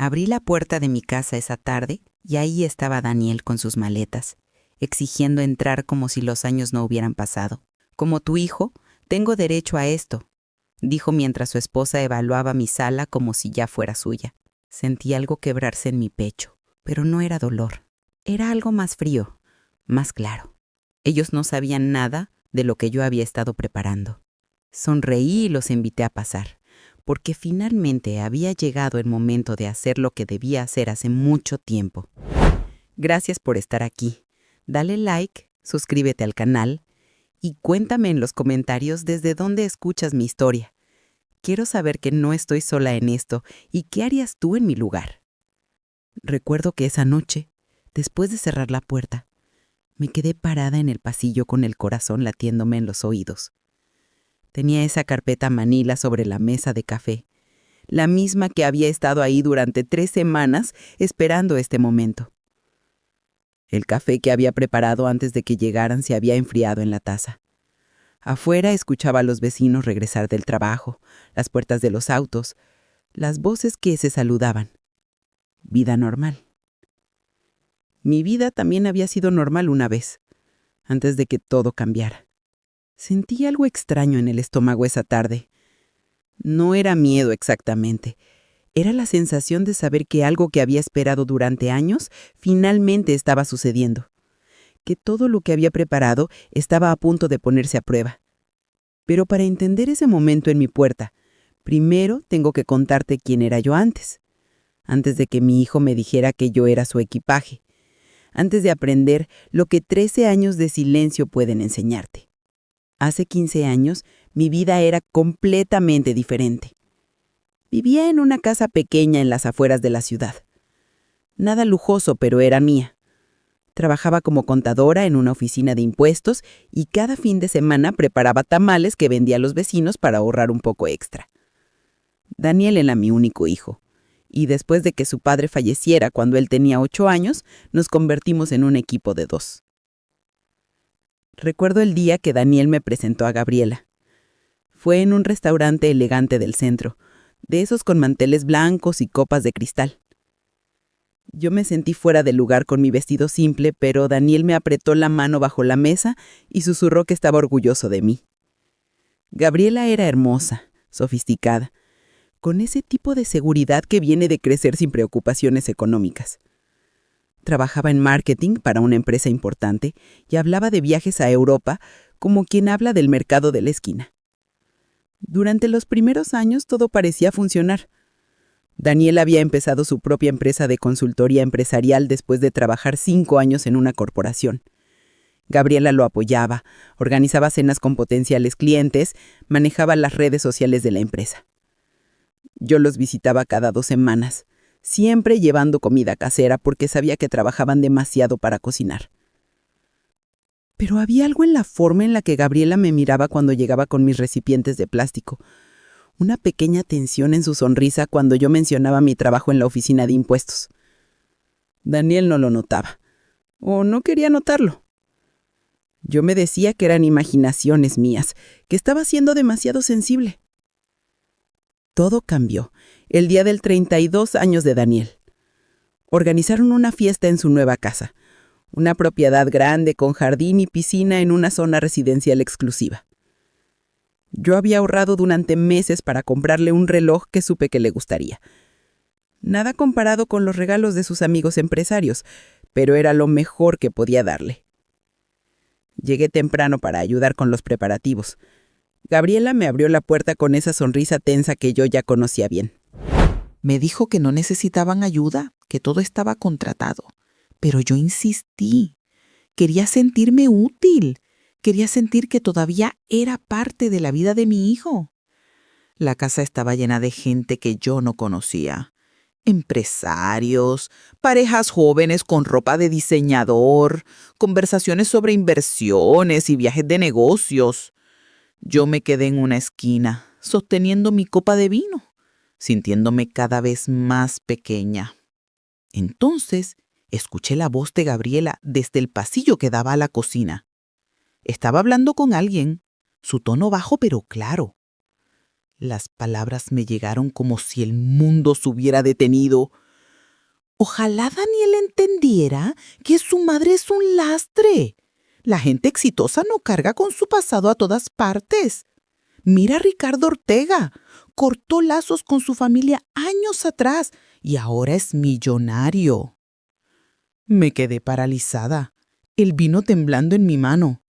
Abrí la puerta de mi casa esa tarde y ahí estaba Daniel con sus maletas, exigiendo entrar como si los años no hubieran pasado. Como tu hijo, tengo derecho a esto, dijo mientras su esposa evaluaba mi sala como si ya fuera suya. Sentí algo quebrarse en mi pecho, pero no era dolor. Era algo más frío, más claro. Ellos no sabían nada de lo que yo había estado preparando. Sonreí y los invité a pasar, porque finalmente había llegado el momento de hacer lo que debía hacer hace mucho tiempo. Gracias por estar aquí. Dale like, suscríbete al canal y cuéntame en los comentarios desde dónde escuchas mi historia. Quiero saber que no estoy sola en esto y qué harías tú en mi lugar. Recuerdo que esa noche, después de cerrar la puerta, me quedé parada en el pasillo con el corazón latiéndome en los oídos. Tenía esa carpeta manila sobre la mesa de café, la misma que había estado ahí durante 3 semanas esperando este momento. El café que había preparado antes de que llegaran se había enfriado en la taza. Afuera escuchaba a los vecinos regresar del trabajo, las puertas de los autos, las voces que se saludaban. Vida normal. Mi vida también había sido normal una vez, antes de que todo cambiara. Sentí algo extraño en el estómago esa tarde. No era miedo exactamente. Era la sensación de saber que algo que había esperado durante años finalmente estaba sucediendo. Que todo lo que había preparado estaba a punto de ponerse a prueba. Pero para entender ese momento en mi puerta, primero tengo que contarte quién era yo antes de que mi hijo me dijera que yo era su equipaje, antes de aprender lo que 13 años de silencio pueden enseñarte. Hace 15 años, mi vida era completamente diferente. Vivía en una casa pequeña en las afueras de la ciudad. Nada lujoso, pero era mía. Trabajaba como contadora en una oficina de impuestos y cada fin de semana preparaba tamales que vendía a los vecinos para ahorrar un poco extra. Daniel era mi único hijo, y después de que su padre falleciera cuando él tenía 8 años, nos convertimos en un equipo de 2. Recuerdo el día que Daniel me presentó a Gabriela. Fue en un restaurante elegante del centro, de esos con manteles blancos y copas de cristal. Yo me sentí fuera de lugar con mi vestido simple, pero Daniel me apretó la mano bajo la mesa y susurró que estaba orgulloso de mí. Gabriela era hermosa, sofisticada, con ese tipo de seguridad que viene de crecer sin preocupaciones económicas. Trabajaba en marketing para una empresa importante y hablaba de viajes a Europa como quien habla del mercado de la esquina. Durante los primeros años todo parecía funcionar. Daniel había empezado su propia empresa de consultoría empresarial después de trabajar 5 años en una corporación. Gabriela lo apoyaba, organizaba cenas con potenciales clientes, manejaba las redes sociales de la empresa. Yo los visitaba cada 2 semanas, siempre llevando comida casera porque sabía que trabajaban demasiado para cocinar. Pero había algo en la forma en la que Gabriela me miraba cuando llegaba con mis recipientes de plástico. Una pequeña tensión en su sonrisa cuando yo mencionaba mi trabajo en la oficina de impuestos. Daniel no lo notaba, o no quería notarlo. Yo me decía que eran imaginaciones mías, que estaba siendo demasiado sensible. Todo cambió el día del 32 años de Daniel. Organizaron una fiesta en su nueva casa, una propiedad grande con jardín y piscina en una zona residencial exclusiva. Yo había ahorrado durante meses para comprarle un reloj que supe que le gustaría. Nada comparado con los regalos de sus amigos empresarios, pero era lo mejor que podía darle. Llegué temprano para ayudar con los preparativos. Gabriela me abrió la puerta con esa sonrisa tensa que yo ya conocía bien. Me dijo que no necesitaban ayuda, que todo estaba contratado. Pero yo insistí. Quería sentirme útil. Quería sentir que todavía era parte de la vida de mi hijo. La casa estaba llena de gente que yo no conocía. Empresarios, parejas jóvenes con ropa de diseñador, conversaciones sobre inversiones y viajes de negocios. Yo me quedé en una esquina, sosteniendo mi copa de vino, sintiéndome cada vez más pequeña. Entonces, escuché la voz de Gabriela desde el pasillo que daba a la cocina. Estaba hablando con alguien, su tono bajo pero claro. Las palabras me llegaron como si el mundo se hubiera detenido. Ojalá Daniel entendiera que su madre es un lastre. La gente exitosa no carga con su pasado a todas partes. Mira a Ricardo Ortega. Cortó lazos con su familia años atrás y ahora es millonario. Me quedé paralizada. El vino temblando en mi mano.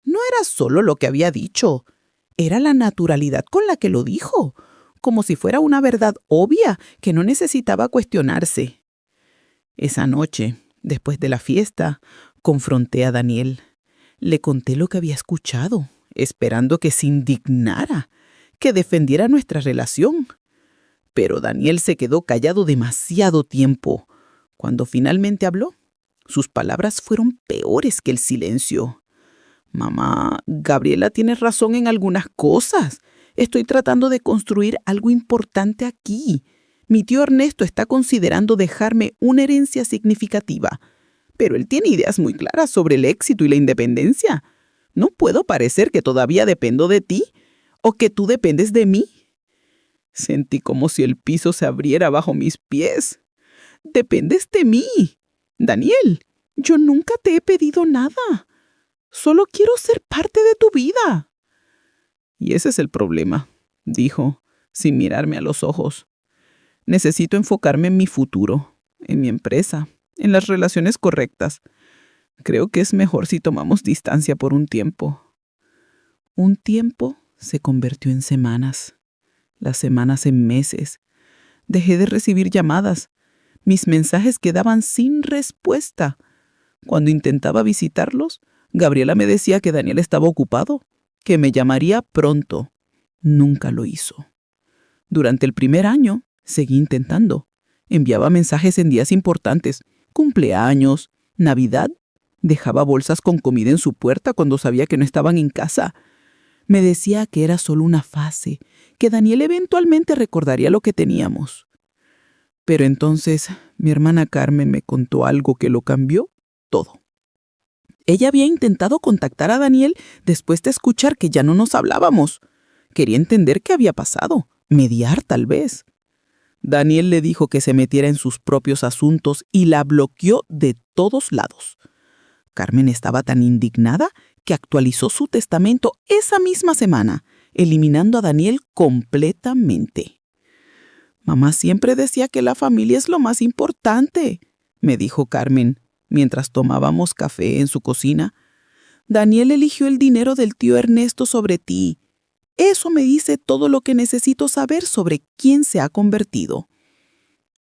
No era solo lo que había dicho. Era la naturalidad con la que lo dijo, como si fuera una verdad obvia que no necesitaba cuestionarse. Esa noche, después de la fiesta, confronté a Daniel. Le conté lo que había escuchado, esperando que se indignara, que defendiera nuestra relación. Pero Daniel se quedó callado demasiado tiempo. Cuando finalmente habló, sus palabras fueron peores que el silencio. Mamá, Gabriela tiene razón en algunas cosas. Estoy tratando de construir algo importante aquí. Mi tío Ernesto está considerando dejarme una herencia significativa, pero él tiene ideas muy claras sobre el éxito y la independencia. No puedo parecer que todavía dependo de ti o que tú dependes de mí. Sentí como si el piso se abriera bajo mis pies. Dependes de mí. Daniel, yo nunca te he pedido nada. Solo quiero ser parte de tu vida. Y ese es el problema, dijo, sin mirarme a los ojos. Necesito enfocarme en mi futuro, en mi empresa, en las relaciones correctas. Creo que es mejor si tomamos distancia por un tiempo. Un tiempo se convirtió en semanas, las semanas en meses. Dejé de recibir llamadas. Mis mensajes quedaban sin respuesta. Cuando intentaba visitarlos, Gabriela me decía que Daniel estaba ocupado, que me llamaría pronto. Nunca lo hizo. Durante el primer año, seguí intentando. Enviaba mensajes en días importantes, cumpleaños, Navidad. Dejaba bolsas con comida en su puerta cuando sabía que no estaban en casa. Me decía que era solo una fase, que Daniel eventualmente recordaría lo que teníamos. Pero entonces mi hermana Carmen me contó algo que lo cambió todo. Ella había intentado contactar a Daniel después de escuchar que ya no nos hablábamos. Quería entender qué había pasado, mediar tal vez. Daniel le dijo que se metiera en sus propios asuntos y la bloqueó de todos lados. Carmen estaba tan indignada que actualizó su testamento esa misma semana, eliminando a Daniel completamente. Mamá siempre decía que la familia es lo más importante, me dijo Carmen, mientras tomábamos café en su cocina. Daniel eligió el dinero del tío Ernesto sobre ti. Eso me dice todo lo que necesito saber sobre quién se ha convertido.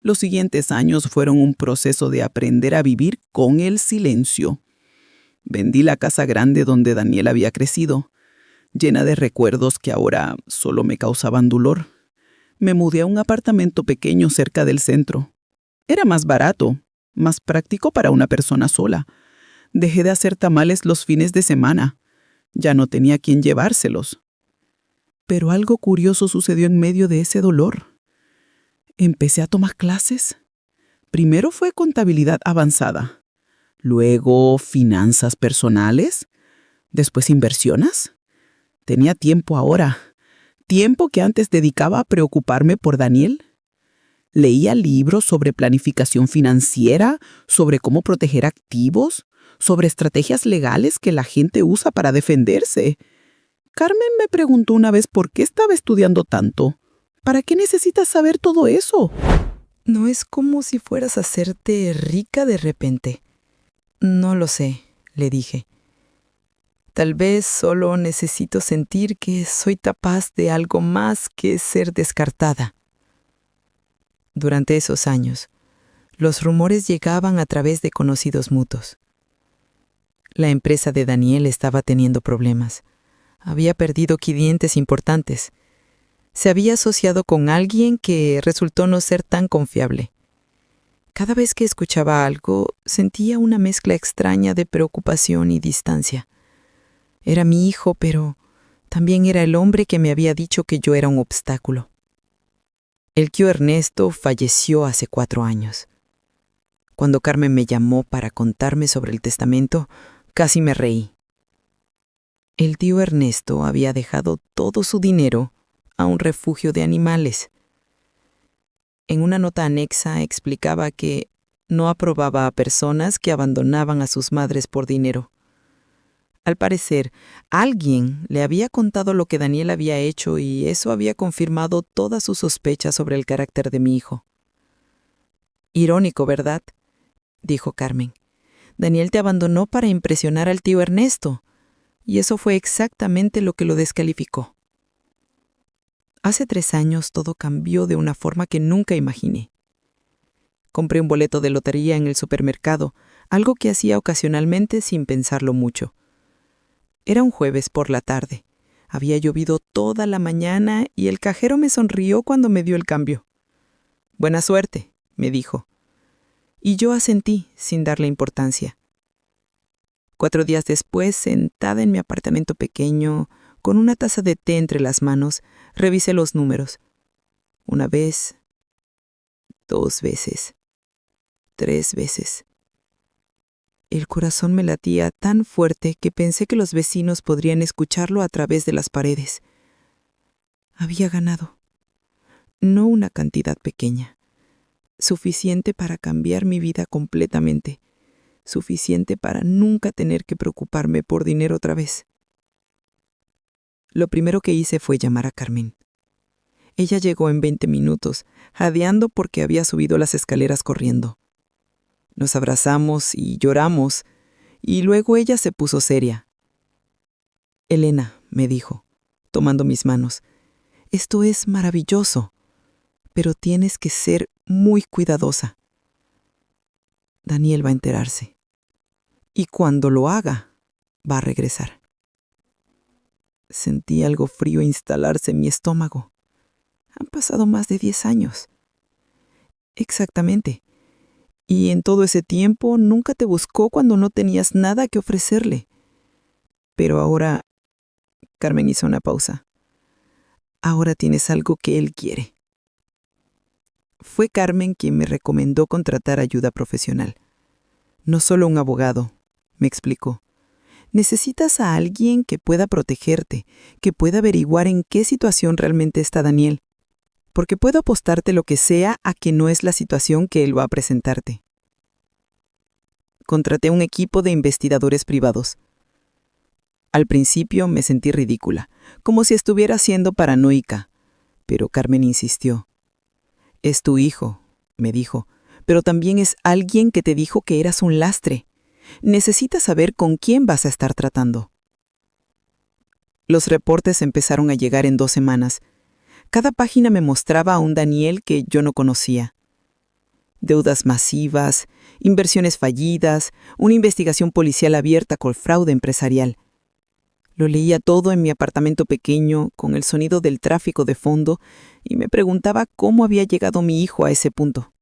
Los siguientes años fueron un proceso de aprender a vivir con el silencio. Vendí la casa grande donde Daniel había crecido, llena de recuerdos que ahora solo me causaban dolor. Me mudé a un apartamento pequeño cerca del centro. Era más barato, más práctico para una persona sola. Dejé de hacer tamales los fines de semana. Ya no tenía quien llevárselos. Pero algo curioso sucedió en medio de ese dolor. Empecé a tomar clases. Primero fue contabilidad avanzada, luego finanzas personales, después inversiones. Tenía tiempo ahora, tiempo que antes dedicaba a preocuparme por Daniel. Leía libros sobre planificación financiera, sobre cómo proteger activos, sobre estrategias legales que la gente usa para defenderse. Carmen me preguntó una vez por qué estaba estudiando tanto. ¿Para qué necesitas saber todo eso? No es como si fueras a hacerte rica de repente. No lo sé, le dije. Tal vez solo necesito sentir que soy capaz de algo más que ser descartada. Durante esos años, los rumores llegaban a través de conocidos mutuos. La empresa de Daniel estaba teniendo problemas. Había perdido clientes importantes. Se había asociado con alguien que resultó no ser tan confiable. Cada vez que escuchaba algo, sentía una mezcla extraña de preocupación y distancia. Era mi hijo, pero también era el hombre que me había dicho que yo era un obstáculo. El tío Ernesto falleció hace 4 años. Cuando Carmen me llamó para contarme sobre el testamento, casi me reí. El tío Ernesto había dejado todo su dinero a un refugio de animales. En una nota anexa explicaba que no aprobaba a personas que abandonaban a sus madres por dinero. Al parecer, alguien le había contado lo que Daniel había hecho y eso había confirmado todas sus sospechas sobre el carácter de mi hijo. Irónico, ¿verdad?, dijo Carmen. Daniel te abandonó para impresionar al tío Ernesto, y eso fue exactamente lo que lo descalificó. Hace 3 años todo cambió de una forma que nunca imaginé. Compré un boleto de lotería en el supermercado, algo que hacía ocasionalmente sin pensarlo mucho. Era un jueves por la tarde. Había llovido toda la mañana y el cajero me sonrió cuando me dio el cambio. «Buena suerte», me dijo. Y yo asentí sin darle importancia. 4 días después, sentada en mi apartamento pequeño, con una taza de té entre las manos, revisé los números. 1 vez, 2 veces, 3 veces. El corazón me latía tan fuerte que pensé que los vecinos podrían escucharlo a través de las paredes. Había ganado. No una cantidad pequeña. Suficiente para cambiar mi vida completamente. Suficiente para nunca tener que preocuparme por dinero otra vez. Lo primero que hice fue llamar a Carmen. Ella llegó en 20 minutos, jadeando porque había subido las escaleras corriendo. Nos abrazamos y lloramos, y luego ella se puso seria. «Elena», me dijo, tomando mis manos, «esto es maravilloso, pero tienes que ser muy cuidadosa. Daniel va a enterarse. Y cuando lo haga, va a regresar». Sentí algo frío instalarse en mi estómago. Han pasado más de 10 años. Exactamente. Y en todo ese tiempo nunca te buscó cuando no tenías nada que ofrecerle. Pero ahora... Carmen hizo una pausa. Ahora tienes algo que él quiere. Fue Carmen quien me recomendó contratar ayuda profesional. No solo un abogado, me explicó. Necesitas a alguien que pueda protegerte, que pueda averiguar en qué situación realmente está Daniel. Porque puedo apostarte lo que sea a que no es la situación que él va a presentarte. Contraté un equipo de investigadores privados. Al principio me sentí ridícula, como si estuviera siendo paranoica, pero Carmen insistió. «Es tu hijo», me dijo, «pero también es alguien que te dijo que eras un lastre. Necesitas saber con quién vas a estar tratando». Los reportes empezaron a llegar en 2 semanas. Cada página me mostraba a un Daniel que yo no conocía. Deudas masivas, inversiones fallidas, una investigación policial abierta con fraude empresarial. Lo leía todo en mi apartamento pequeño, con el sonido del tráfico de fondo, y me preguntaba cómo había llegado mi hijo a ese punto.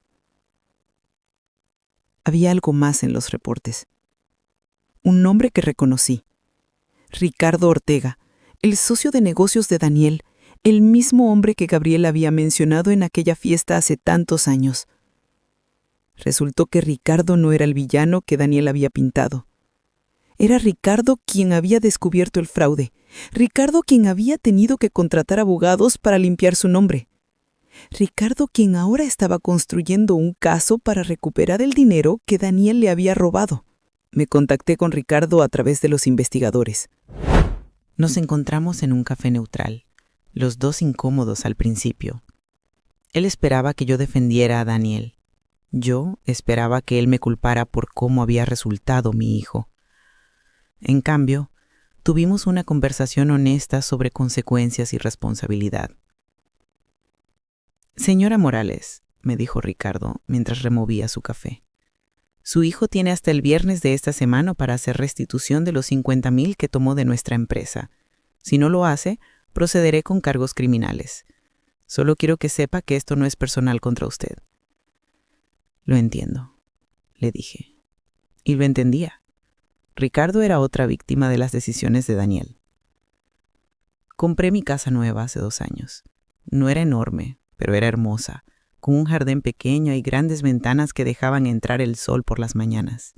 Había algo más en los reportes. Un nombre que reconocí. Ricardo Ortega, el socio de negocios de Daniel, el mismo hombre que Gabriel había mencionado en aquella fiesta hace tantos años. Resultó que Ricardo no era el villano que Daniel había pintado. Era Ricardo quien había descubierto el fraude. Ricardo quien había tenido que contratar abogados para limpiar su nombre. Ricardo quien ahora estaba construyendo un caso para recuperar el dinero que Daniel le había robado. Me contacté con Ricardo a través de los investigadores. Nos encontramos en un café neutral, los dos incómodos al principio. Él esperaba que yo defendiera a Daniel. Yo esperaba que él me culpara por cómo había resultado mi hijo. En cambio, tuvimos una conversación honesta sobre consecuencias y responsabilidad. «Señora Morales», me dijo Ricardo mientras removía su café, «su hijo tiene hasta el viernes de esta semana para hacer restitución de los 50,000 que tomó de nuestra empresa. Si no lo hace, procederé con cargos criminales. Solo quiero que sepa que esto no es personal contra usted». «Lo entiendo», le dije. Y lo entendía. Ricardo era otra víctima de las decisiones de Daniel. Compré mi casa nueva hace 2 años. No era enorme, pero era hermosa, con un jardín pequeño y grandes ventanas que dejaban entrar el sol por las mañanas.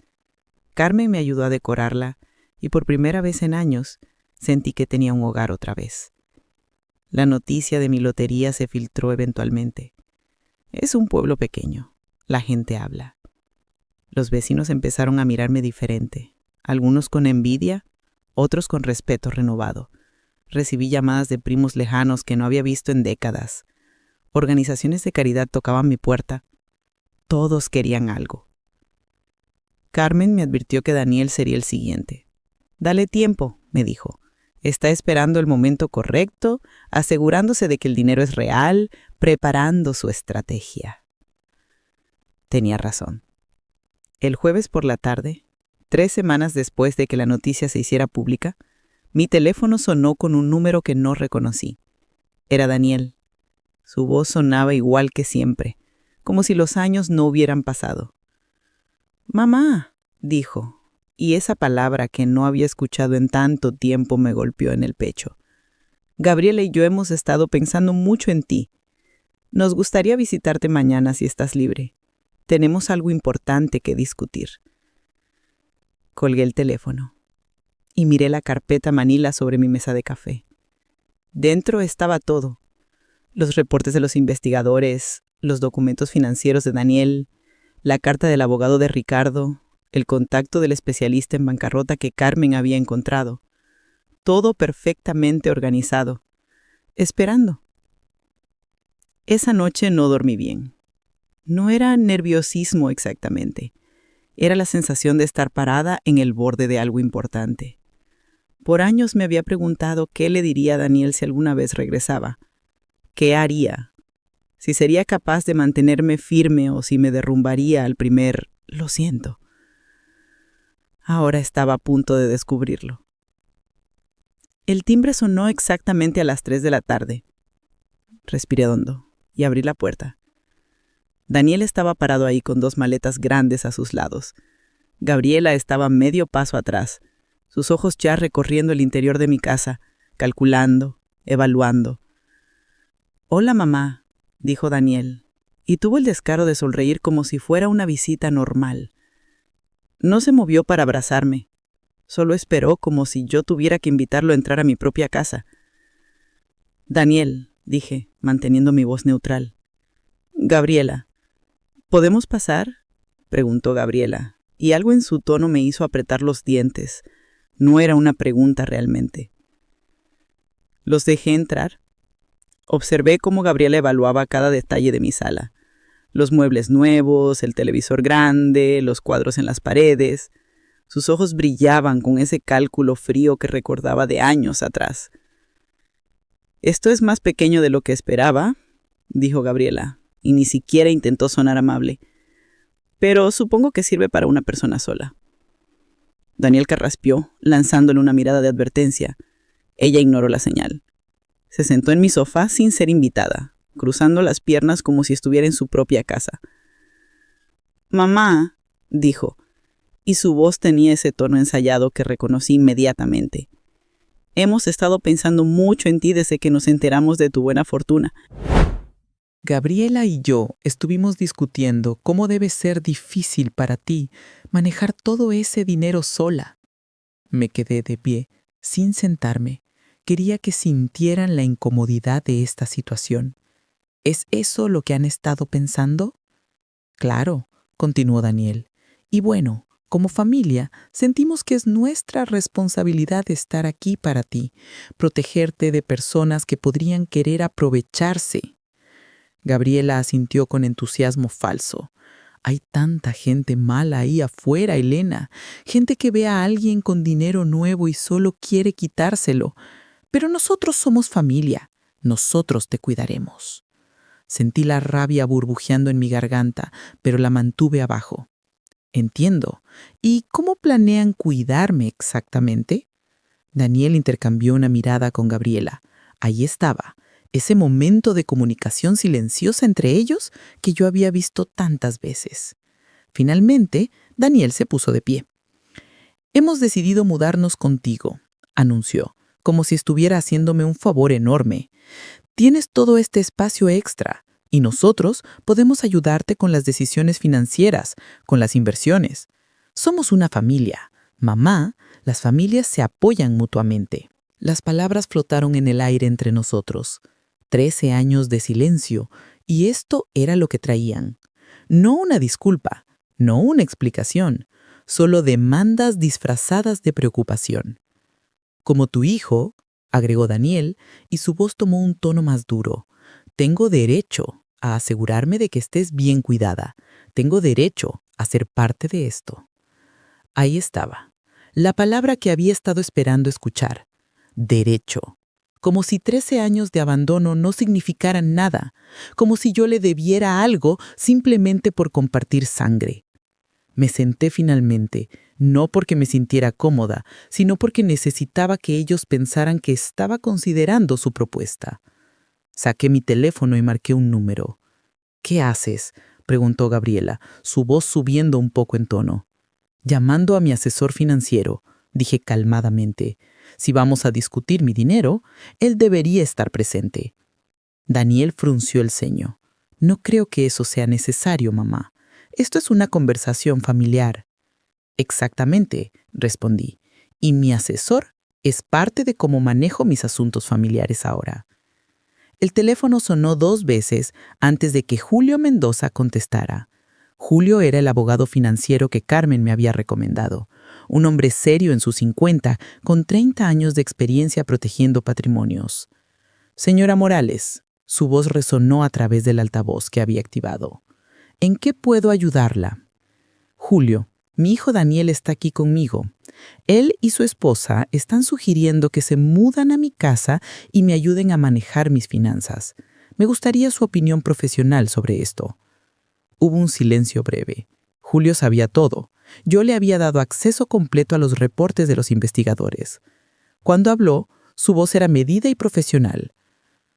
Carmen me ayudó a decorarla y por primera vez en años sentí que tenía un hogar otra vez. La noticia de mi lotería se filtró eventualmente. Es un pueblo pequeño. La gente habla. Los vecinos empezaron a mirarme diferente, algunos con envidia, otros con respeto renovado. Recibí llamadas de primos lejanos que no había visto en décadas. Organizaciones de caridad tocaban mi puerta. Todos querían algo. Carmen me advirtió que Daniel sería el siguiente. «Dale tiempo», me dijo. «Está esperando el momento correcto, asegurándose de que el dinero es real, preparando su estrategia». Tenía razón. El jueves por la tarde, 3 semanas después de que la noticia se hiciera pública, mi teléfono sonó con un número que no reconocí. Era Daniel. Su voz sonaba igual que siempre, como si los años no hubieran pasado. «Mamá», dijo, y esa palabra que no había escuchado en tanto tiempo me golpeó en el pecho. «Gabriela y yo hemos estado pensando mucho en ti. Nos gustaría visitarte mañana si estás libre. Tenemos algo importante que discutir». Colgué el teléfono y miré la carpeta manila sobre mi mesa de café. Dentro estaba todo: los reportes de los investigadores, los documentos financieros de Daniel, la carta del abogado de Ricardo, el contacto del especialista en bancarrota que Carmen había encontrado. Todo perfectamente organizado, esperando. Esa noche no dormí bien. No era nerviosismo exactamente. Era la sensación de estar parada en el borde de algo importante. Por años me había preguntado qué le diría a Daniel si alguna vez regresaba. ¿Qué haría? Si sería capaz de mantenerme firme o si me derrumbaría al primer «lo siento». Ahora estaba a punto de descubrirlo. El timbre sonó exactamente a las 3 de la tarde. Respiré hondo y abrí la puerta. Daniel estaba parado ahí con 2 maletas grandes a sus lados. Gabriela estaba medio paso atrás, sus ojos ya recorriendo el interior de mi casa, calculando, evaluando. «Hola, mamá», dijo Daniel, y tuvo el descaro de sonreír como si fuera una visita normal. No se movió para abrazarme, solo esperó como si yo tuviera que invitarlo a entrar a mi propia casa. «Daniel», dije, manteniendo mi voz neutral. «Gabriela, ¿podemos pasar?», preguntó Gabriela, y algo en su tono me hizo apretar los dientes. No era una pregunta realmente. Los dejé entrar. Observé cómo Gabriela evaluaba cada detalle de mi sala. Los muebles nuevos, el televisor grande, los cuadros en las paredes. Sus ojos brillaban con ese cálculo frío que recordaba de años atrás. «Esto es más pequeño de lo que esperaba», dijo Gabriela, y ni siquiera intentó sonar amable. «Pero supongo que sirve para una persona sola». Daniel carraspeó, lanzándole una mirada de advertencia. Ella ignoró la señal. Se sentó en mi sofá sin ser invitada, cruzando las piernas como si estuviera en su propia casa. «Mamá», dijo, y su voz tenía ese tono ensayado que reconocí inmediatamente. «Hemos estado pensando mucho en ti desde que nos enteramos de tu buena fortuna». Gabriela y yo estuvimos discutiendo cómo debe ser difícil para ti manejar todo ese dinero sola. Me quedé de pie, sin sentarme. Quería que sintieran la incomodidad de esta situación. ¿Es eso lo que han estado pensando? Claro, continuó Daniel. Y bueno, como familia, sentimos que es nuestra responsabilidad estar aquí para ti, protegerte de personas que podrían querer aprovecharse. Gabriela asintió con entusiasmo falso. Hay tanta gente mala ahí afuera, Elena. Gente que ve a alguien con dinero nuevo y solo quiere quitárselo. Pero nosotros somos familia. Nosotros te cuidaremos. Sentí la rabia burbujeando en mi garganta, pero la mantuve abajo. Entiendo. ¿Y cómo planean cuidarme exactamente? Daniel intercambió una mirada con Gabriela. Ahí estaba, ese momento de comunicación silenciosa entre ellos que yo había visto tantas veces. Finalmente, Daniel se puso de pie. «Hemos decidido mudarnos contigo», anunció, como si estuviera haciéndome un favor enorme. «Tienes todo este espacio extra y nosotros podemos ayudarte con las decisiones financieras, con las inversiones. Somos una familia. Mamá, las familias se apoyan mutuamente». Las palabras flotaron en el aire entre nosotros. 13 años de silencio, y esto era lo que traían. No una disculpa, No una explicación, solo demandas disfrazadas de preocupación. Como tu hijo, agregó Daniel, y su voz tomó un tono más duro. Tengo derecho a asegurarme de que estés bien cuidada. Tengo derecho a ser parte de esto. Ahí estaba, la palabra que había estado esperando escuchar. Derecho. Como si 13 años de abandono no significaran nada, como si yo le debiera algo simplemente por compartir sangre. Me senté finalmente, no porque me sintiera cómoda, sino porque necesitaba que ellos pensaran que estaba considerando su propuesta. Saqué mi teléfono y marqué un número. ¿Qué haces?, preguntó Gabriela, su voz subiendo un poco en tono. Llamando a mi asesor financiero, dije calmadamente. Si vamos a discutir mi dinero, él debería estar presente. Daniel frunció el ceño. No creo que eso sea necesario, mamá. Esto es una conversación familiar. Exactamente, respondí. Y mi asesor es parte de cómo manejo mis asuntos familiares ahora. El teléfono sonó 2 veces antes de que Julio Mendoza contestara. Julio era el abogado financiero que Carmen me había recomendado. Un hombre serio en sus 50, con 30 años de experiencia protegiendo patrimonios. Señora Morales, su voz resonó a través del altavoz que había activado. ¿En qué puedo ayudarla? Julio, mi hijo Daniel está aquí conmigo. Él y su esposa están sugiriendo que se mudan a mi casa y me ayuden a manejar mis finanzas. Me gustaría su opinión profesional sobre esto. Hubo un silencio breve. Julio sabía todo. Yo le había dado acceso completo a los reportes de los investigadores. Cuando habló, su voz era medida y profesional.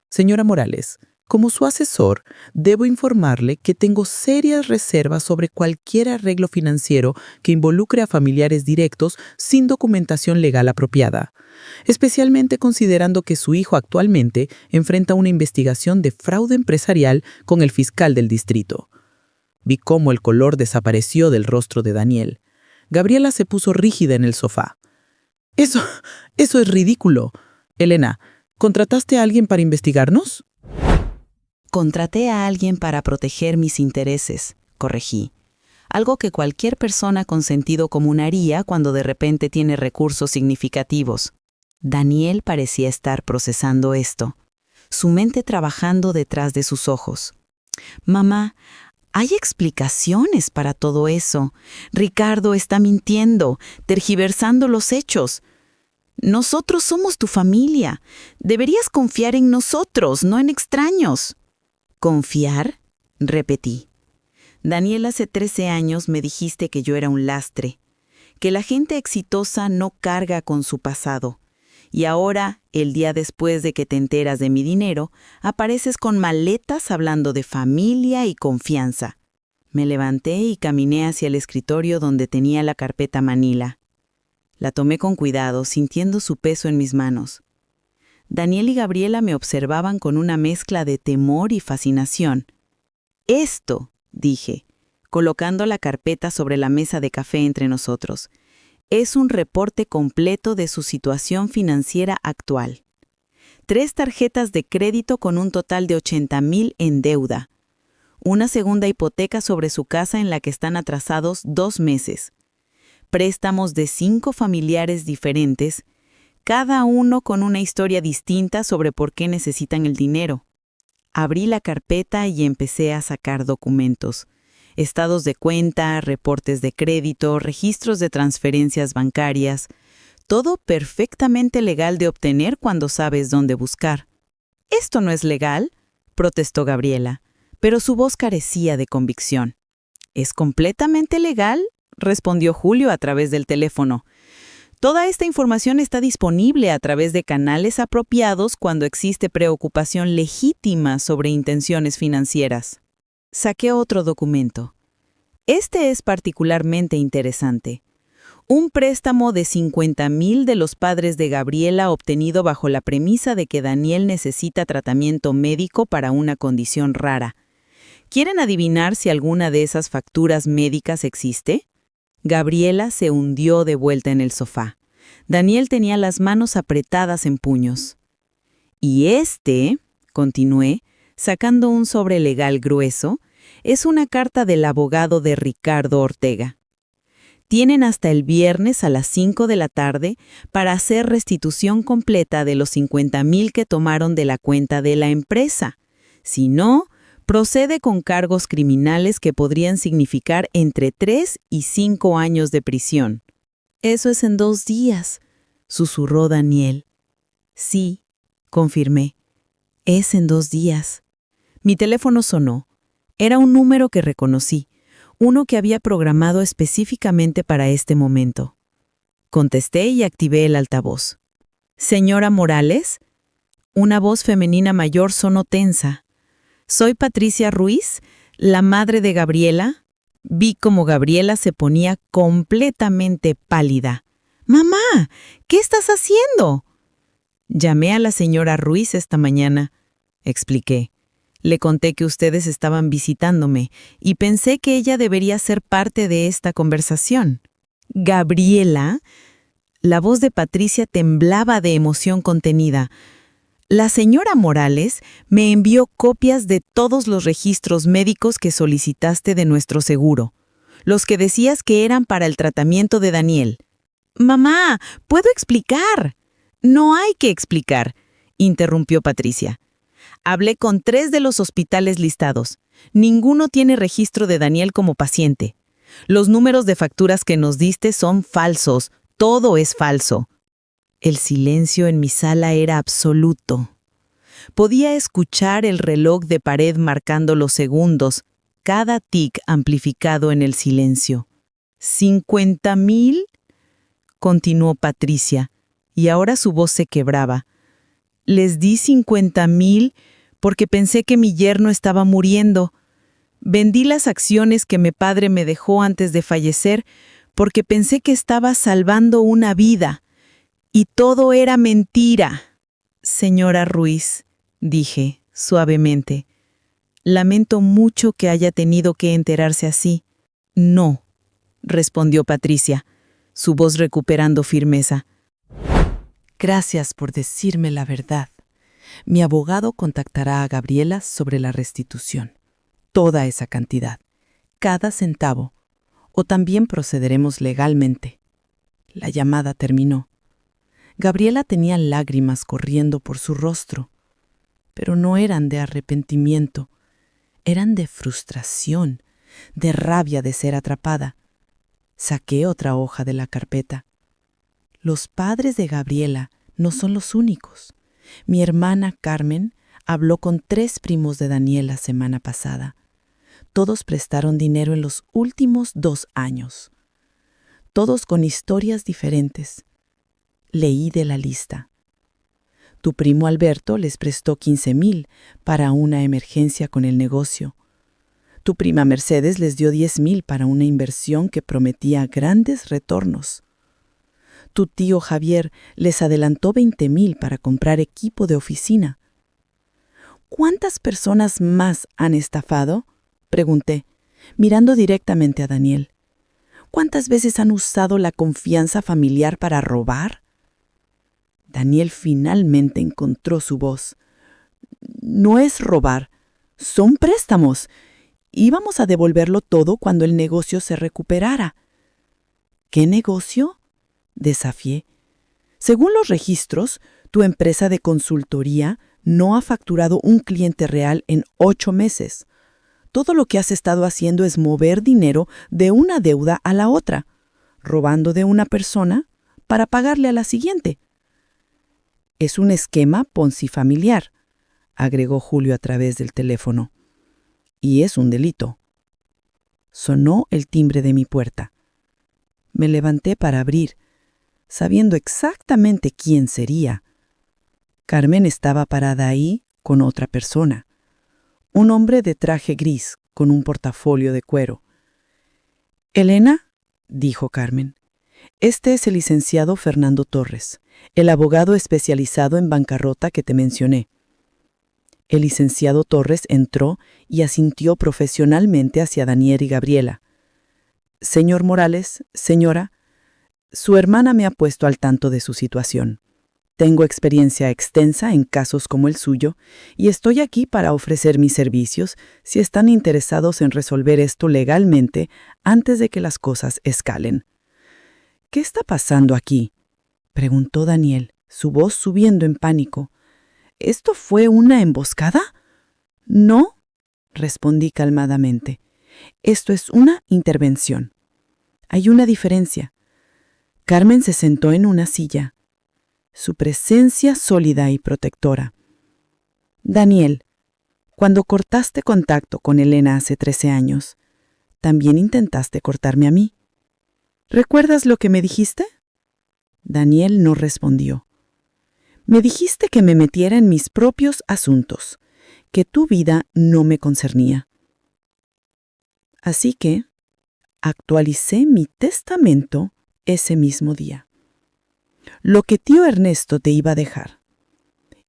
Señora Morales, como su asesor, debo informarle que tengo serias reservas sobre cualquier arreglo financiero que involucre a familiares directos sin documentación legal apropiada, especialmente considerando que su hijo actualmente enfrenta una investigación de fraude empresarial con el fiscal del distrito. Vi cómo el color desapareció del rostro de Daniel. Gabriela se puso rígida en el sofá. Eso es ridículo. Elena, ¿contrataste a alguien para investigarnos? Contraté a alguien para proteger mis intereses, corregí. Algo que cualquier persona con sentido común haría cuando de repente tiene recursos significativos. Daniel parecía estar procesando esto, su mente trabajando detrás de sus ojos. Mamá, hay explicaciones para todo eso. Ricardo está mintiendo, tergiversando los hechos. Nosotros somos tu familia. Deberías confiar en nosotros, no en extraños. ¿Confiar? Repetí. Daniel, hace 13 años me dijiste que yo era un lastre, que la gente exitosa no carga con su pasado. Y ahora, el día después de que te enteras de mi dinero, apareces con maletas hablando de familia y confianza. Me levanté y caminé hacia el escritorio donde tenía la carpeta Manila. La tomé con cuidado, sintiendo su peso en mis manos. Daniel y Gabriela me observaban con una mezcla de temor y fascinación. Esto, dije, colocando la carpeta sobre la mesa de café entre nosotros, es un reporte completo de su situación financiera actual. 3 tarjetas de crédito con un total de 80,000 en deuda. Una segunda hipoteca sobre su casa en la que están atrasados 2 meses. Préstamos de 5 familiares diferentes, cada uno con una historia distinta sobre por qué necesitan el dinero. Abrí la carpeta y empecé a sacar documentos. Estados de cuenta, reportes de crédito, registros de transferencias bancarias. Todo perfectamente legal de obtener cuando sabes dónde buscar. «¿Esto no es legal?», protestó Gabriela, pero su voz carecía de convicción. «¿Es completamente legal?», respondió Julio a través del teléfono. «Toda esta información está disponible a través de canales apropiados cuando existe preocupación legítima sobre intenciones financieras». Saqué otro documento. Este es particularmente interesante. Un préstamo de 50,000 de los padres de Gabriela obtenido bajo la premisa de que Daniel necesita tratamiento médico para una condición rara. ¿Quieren adivinar si alguna de esas facturas médicas existe? Gabriela se hundió de vuelta en el sofá. Daniel tenía las manos apretadas en puños. Y continué, sacando un sobre legal grueso, Es una carta del abogado de Ricardo Ortega. Tienen hasta el viernes a las 5 de la tarde para hacer restitución completa de los 50,000 que tomaron de la cuenta de la empresa. Si no, procede con cargos criminales que podrían significar entre 3 y 5 años de prisión. «Eso es en 2 días», susurró Daniel. «Sí», confirmé. «Es en 2 días». Mi teléfono sonó. Era un número que reconocí, uno que había programado específicamente para este momento. Contesté y activé el altavoz. «¿Señora Morales?» Una voz femenina mayor sonó tensa. «¿Soy Patricia Ruiz, la madre de Gabriela?» Vi cómo Gabriela se ponía completamente pálida. «¡Mamá! ¿Qué estás haciendo?» «Llamé a la señora Ruiz esta mañana», expliqué. «Le conté que ustedes estaban visitándome y pensé que ella debería ser parte de esta conversación». «¿Gabriela?» La voz de Patricia temblaba de emoción contenida. «La señora Morales me envió copias de todos los registros médicos que solicitaste de nuestro seguro, los que decías que eran para el tratamiento de Daniel». «Mamá, ¿puedo explicar?» «No hay que explicar», interrumpió Patricia. «Hablé con 3 de los hospitales listados. Ninguno tiene registro de Daniel como paciente. Los números de facturas que nos diste son falsos. Todo es falso». El silencio en mi sala era absoluto. Podía escuchar el reloj de pared marcando los segundos, cada tic amplificado en el silencio. «¿50,000?» continuó Patricia, y ahora su voz se quebraba. «Les di 50,000 porque pensé que mi yerno estaba muriendo. Vendí las acciones que mi padre me dejó antes de fallecer porque pensé que estaba salvando una vida. Y todo era mentira». «Señora Ruiz», dije suavemente, «lamento mucho que haya tenido que enterarse así». «No», respondió Patricia, su voz recuperando firmeza. «Gracias por decirme la verdad. Mi abogado contactará a Gabriela sobre la restitución. Toda esa cantidad, cada centavo, o también procederemos legalmente». La llamada terminó. Gabriela tenía lágrimas corriendo por su rostro, pero no eran de arrepentimiento, eran de frustración, de rabia de ser atrapada. Saqué otra hoja de la carpeta. Los padres de Gabriela no son los únicos. Mi hermana Carmen habló con 3 primos de Daniel la semana pasada. Todos prestaron dinero en los últimos 2 años. Todos con historias diferentes. Leí de la lista. Tu primo Alberto les prestó 15,000 para una emergencia con el negocio. Tu prima Mercedes les dio 10,000 para una inversión que prometía grandes retornos. Tu tío Javier les adelantó 20,000 para comprar equipo de oficina. ¿Cuántas personas más han estafado?, pregunté, mirando directamente a Daniel. ¿Cuántas veces han usado la confianza familiar para robar? Daniel finalmente encontró su voz. No es robar, son préstamos. Íbamos a devolverlo todo cuando el negocio se recuperara. ¿Qué negocio?, desafié. Según los registros, tu empresa de consultoría no ha facturado un cliente real en 8 meses. Todo lo que has estado haciendo es mover dinero de una deuda a la otra, robando de una persona para pagarle a la siguiente. Es un esquema Ponzi familiar, agregó Julio a través del teléfono. Y es un delito. Sonó el timbre de mi puerta. Me levanté para abrir, sabiendo exactamente quién sería. Carmen estaba parada ahí con otra persona. Un hombre de traje gris con un portafolio de cuero. «Elena», dijo Carmen, «este es el licenciado Fernando Torres, el abogado especializado en bancarrota que te mencioné». El licenciado Torres entró y asintió profesionalmente hacia Daniel y Gabriela. «Señor Morales, señora, su hermana me ha puesto al tanto de su situación. Tengo experiencia extensa en casos como el suyo y estoy aquí para ofrecer mis servicios si están interesados en resolver esto legalmente antes de que las cosas escalen. ¿Qué está pasando aquí?, preguntó Daniel, su voz subiendo en pánico. ¿Esto fue una emboscada? No, respondí calmadamente. Esto es una intervención. Hay una diferencia. Carmen se sentó en una silla. Su presencia sólida y protectora. Daniel, cuando cortaste contacto con Elena hace 13 años, también intentaste cortarme a mí. ¿Recuerdas lo que me dijiste? Daniel no respondió. Me dijiste que me metiera en mis propios asuntos, que tu vida no me concernía. Así que actualicé mi testamento ese mismo día. Lo que tío Ernesto te iba a dejar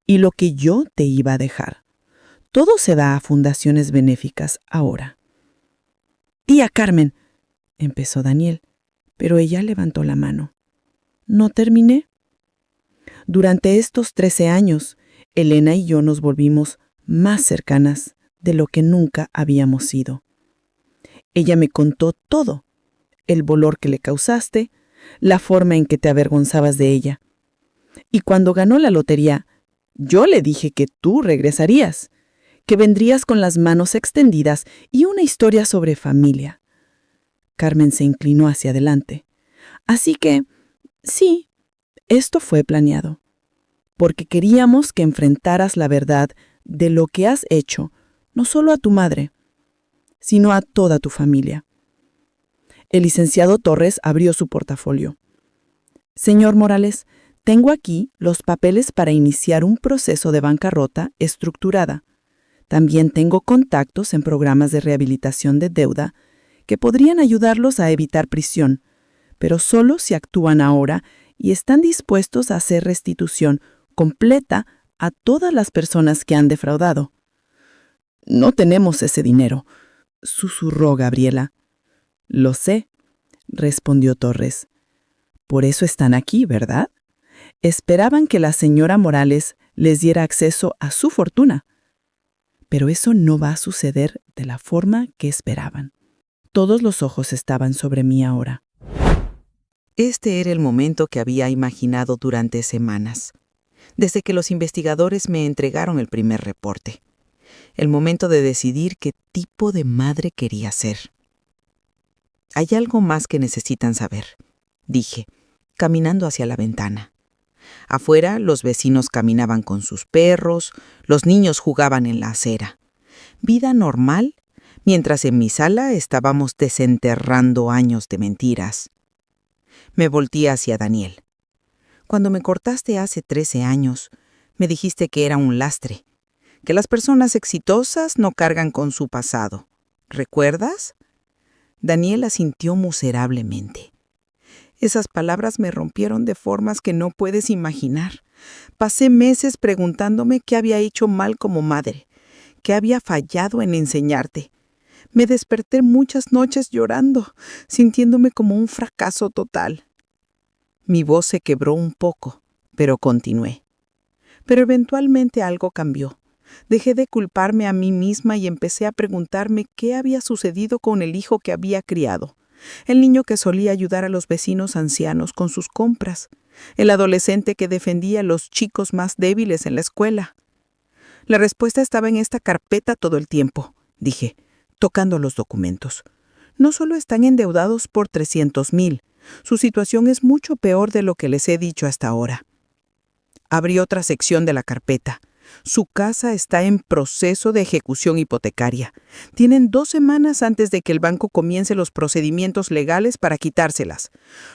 y lo que yo te iba a dejar, todo se da a fundaciones benéficas ahora. Tía Carmen, empezó Daniel, pero ella levantó la mano. ¿No terminé? Durante estos 13 años, Elena y yo nos volvimos más cercanas de lo que nunca habíamos sido. Ella me contó todo, el dolor que le causaste, la forma en que te avergonzabas de ella. Y cuando ganó la lotería, yo le dije que tú regresarías, que vendrías con las manos extendidas y una historia sobre familia. Carmen se inclinó hacia adelante. Así que, sí, esto fue planeado, porque queríamos que enfrentaras la verdad de lo que has hecho, no solo a tu madre, sino a toda tu familia. El licenciado Torres abrió su portafolio. Señor Morales, tengo aquí los papeles para iniciar un proceso de bancarrota estructurada. También tengo contactos en programas de rehabilitación de deuda que podrían ayudarlos a evitar prisión, pero solo si actúan ahora y están dispuestos a hacer restitución completa a todas las personas que han defraudado. No tenemos ese dinero, susurró Gabriela. Lo sé, respondió Torres. Por eso están aquí, ¿verdad? Esperaban que la señora Morales les diera acceso a su fortuna. Pero eso no va a suceder de la forma que esperaban. Todos los ojos estaban sobre mí ahora. Este era el momento que había imaginado durante semanas, desde que los investigadores me entregaron el primer reporte. El momento de decidir qué tipo de madre quería ser. Hay algo más que necesitan saber, dije, caminando hacia la ventana. Afuera, los vecinos caminaban con sus perros, los niños jugaban en la acera. Vida normal, mientras en mi sala estábamos desenterrando años de mentiras. Me volteé hacia Daniel. Cuando me cortaste hace 13 años, me dijiste que era un lastre, que las personas exitosas no cargan con su pasado. ¿Recuerdas? Daniel asintió miserablemente. Esas palabras me rompieron de formas que no puedes imaginar. Pasé meses preguntándome qué había hecho mal como madre, qué había fallado en enseñarte. Me desperté muchas noches llorando, sintiéndome como un fracaso total. Mi voz se quebró un poco, pero continué. Pero eventualmente algo cambió. Dejé de culparme a mí misma y empecé a preguntarme qué había sucedido con el hijo que había criado. El niño que solía ayudar a los vecinos ancianos con sus compras. El adolescente que defendía a los chicos más débiles en la escuela. La respuesta estaba en esta carpeta todo el tiempo, dije, tocando los documentos. No solo están endeudados por 300,000, su situación es mucho peor de lo que les he dicho hasta ahora. Abrí otra sección de la carpeta. Su casa está en proceso de ejecución hipotecaria. Tienen 2 semanas antes de que el banco comience los procedimientos legales para quitárselas.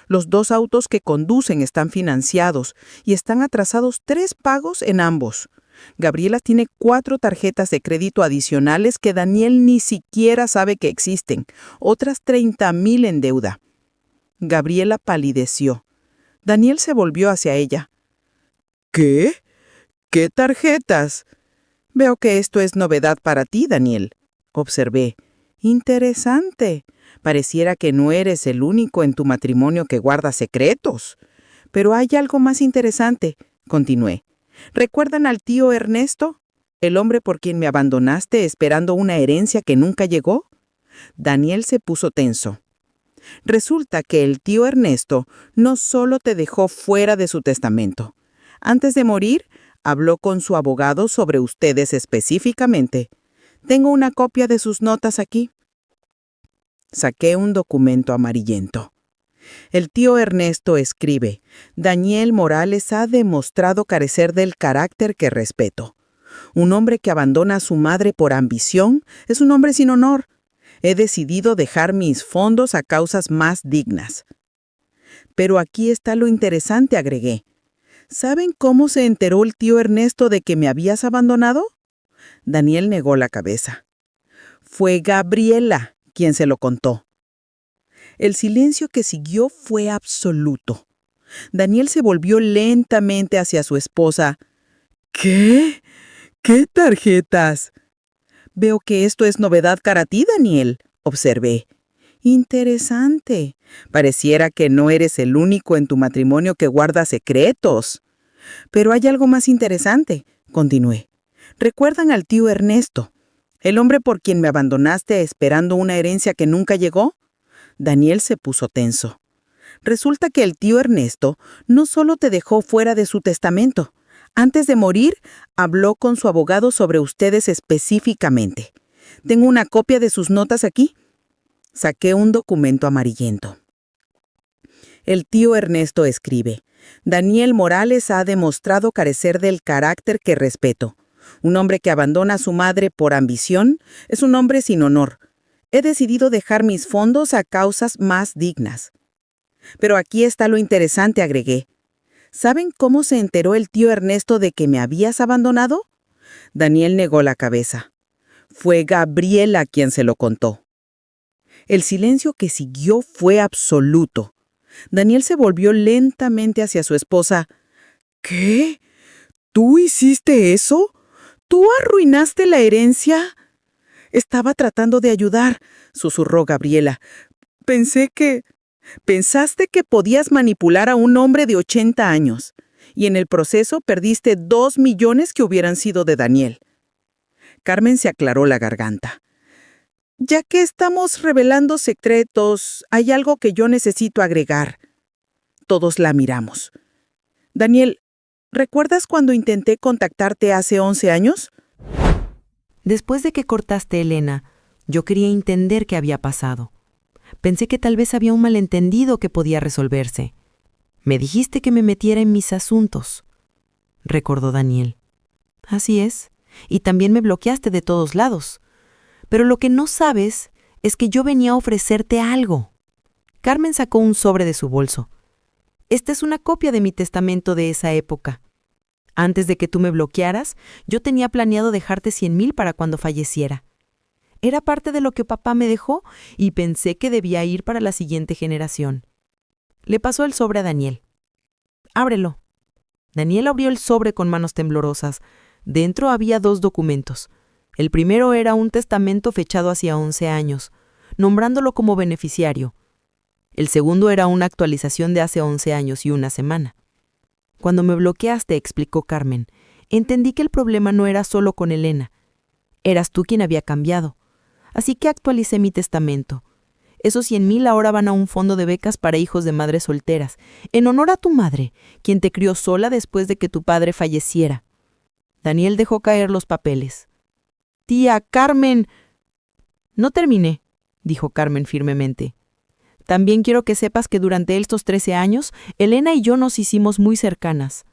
Los 2 autos que conducen están financiados y están atrasados 3 pagos en ambos. Gabriela tiene 4 tarjetas de crédito adicionales que Daniel ni siquiera sabe que existen. Otras 30,000 en deuda. Gabriela palideció. Daniel se volvió hacia ella. ¿Qué? ¿Qué tarjetas? Veo que esto es novedad para ti, Daniel, observé. Interesante. Pareciera que no eres el único en tu matrimonio que guarda secretos. Pero hay algo más interesante. continué. ¿Recuerdan al tío Ernesto? ¿El hombre por quien me abandonaste esperando una herencia que nunca llegó? Daniel se puso tenso. Resulta que el tío Ernesto no solo te dejó fuera de su testamento. Antes de morir, habló con su abogado sobre ustedes específicamente. Tengo una copia de sus notas aquí. Saqué un documento amarillento. El tío Ernesto escribe: Daniel Morales ha demostrado carecer del carácter que respeto. Un hombre que abandona a su madre por ambición es un hombre sin honor. He decidido dejar mis fondos a causas más dignas. Pero aquí está lo interesante, agregué. ¿Saben cómo se enteró el tío Ernesto de que me habías abandonado? Daniel negó la cabeza. Fue Gabriela quien se lo contó. El silencio que siguió fue absoluto. Daniel se volvió lentamente hacia su esposa. ¿Qué? ¿Qué tarjetas? Veo que esto es novedad para ti, Daniel, observé. Interesante. Pareciera que no eres el único en tu matrimonio que guarda secretos. Pero hay algo más interesante, continué. ¿Recuerdan al tío Ernesto, el hombre por quien me abandonaste esperando una herencia que nunca llegó? Daniel se puso tenso. Resulta que el tío Ernesto no solo te dejó fuera de su testamento. Antes de morir, habló con su abogado sobre ustedes específicamente. Tengo una copia de sus notas aquí. Saqué un documento amarillento. El tío Ernesto escribe: Daniel Morales ha demostrado carecer del carácter que respeto. Un hombre que abandona a su madre por ambición es un hombre sin honor. He decidido dejar mis fondos a causas más dignas. Pero aquí está lo interesante, agregué. ¿Saben cómo se enteró el tío Ernesto de que me habías abandonado? Daniel negó la cabeza. Fue Gabriela quien se lo contó. El silencio que siguió fue absoluto. Daniel se volvió lentamente hacia su esposa. ¿Qué? ¿Tú hiciste eso? ¿Tú arruinaste la herencia? Estaba tratando de ayudar, susurró Gabriela. Pensaste que podías manipular a un hombre de 80 años, y en el proceso perdiste 2 millones que hubieran sido de Daniel. Carmen se aclaró la garganta. Ya que estamos revelando secretos, hay algo que yo necesito agregar. Todos la miramos. Daniel, ¿recuerdas cuando intenté contactarte hace 11 años? Después de que cortaste, Elena, yo quería entender qué había pasado. Pensé que tal vez había un malentendido que podía resolverse. Me dijiste que me metiera en mis asuntos, recordó Daniel. Así es, y también me bloqueaste de todos lados. Pero lo que no sabes es que yo venía a ofrecerte algo. Carmen sacó un sobre de su bolso. Esta es una copia de mi testamento de esa época. Antes de que tú me bloquearas, yo tenía planeado dejarte 100,000 para cuando falleciera. Era parte de lo que papá me dejó y pensé que debía ir para la siguiente generación. Le pasó el sobre a Daniel. Ábrelo. Daniel abrió el sobre con manos temblorosas. Dentro había 2 documentos. El primero era un testamento fechado hacía 11 años, nombrándolo como beneficiario. El segundo era una actualización de hace 11 años y una semana. Cuando me bloqueaste, explicó Carmen, entendí que el problema no era solo con Elena. Eras tú quien había cambiado. Así que actualicé mi testamento. Esos 100,000 ahora van a un fondo de becas para hijos de madres solteras, en honor a tu madre, quien te crió sola después de que tu padre falleciera. Daniel dejó caer los papeles. Tía Carmen. No terminé, dijo Carmen firmemente. También quiero que sepas que durante estos 13 años, Elena y yo nos hicimos muy cercanas.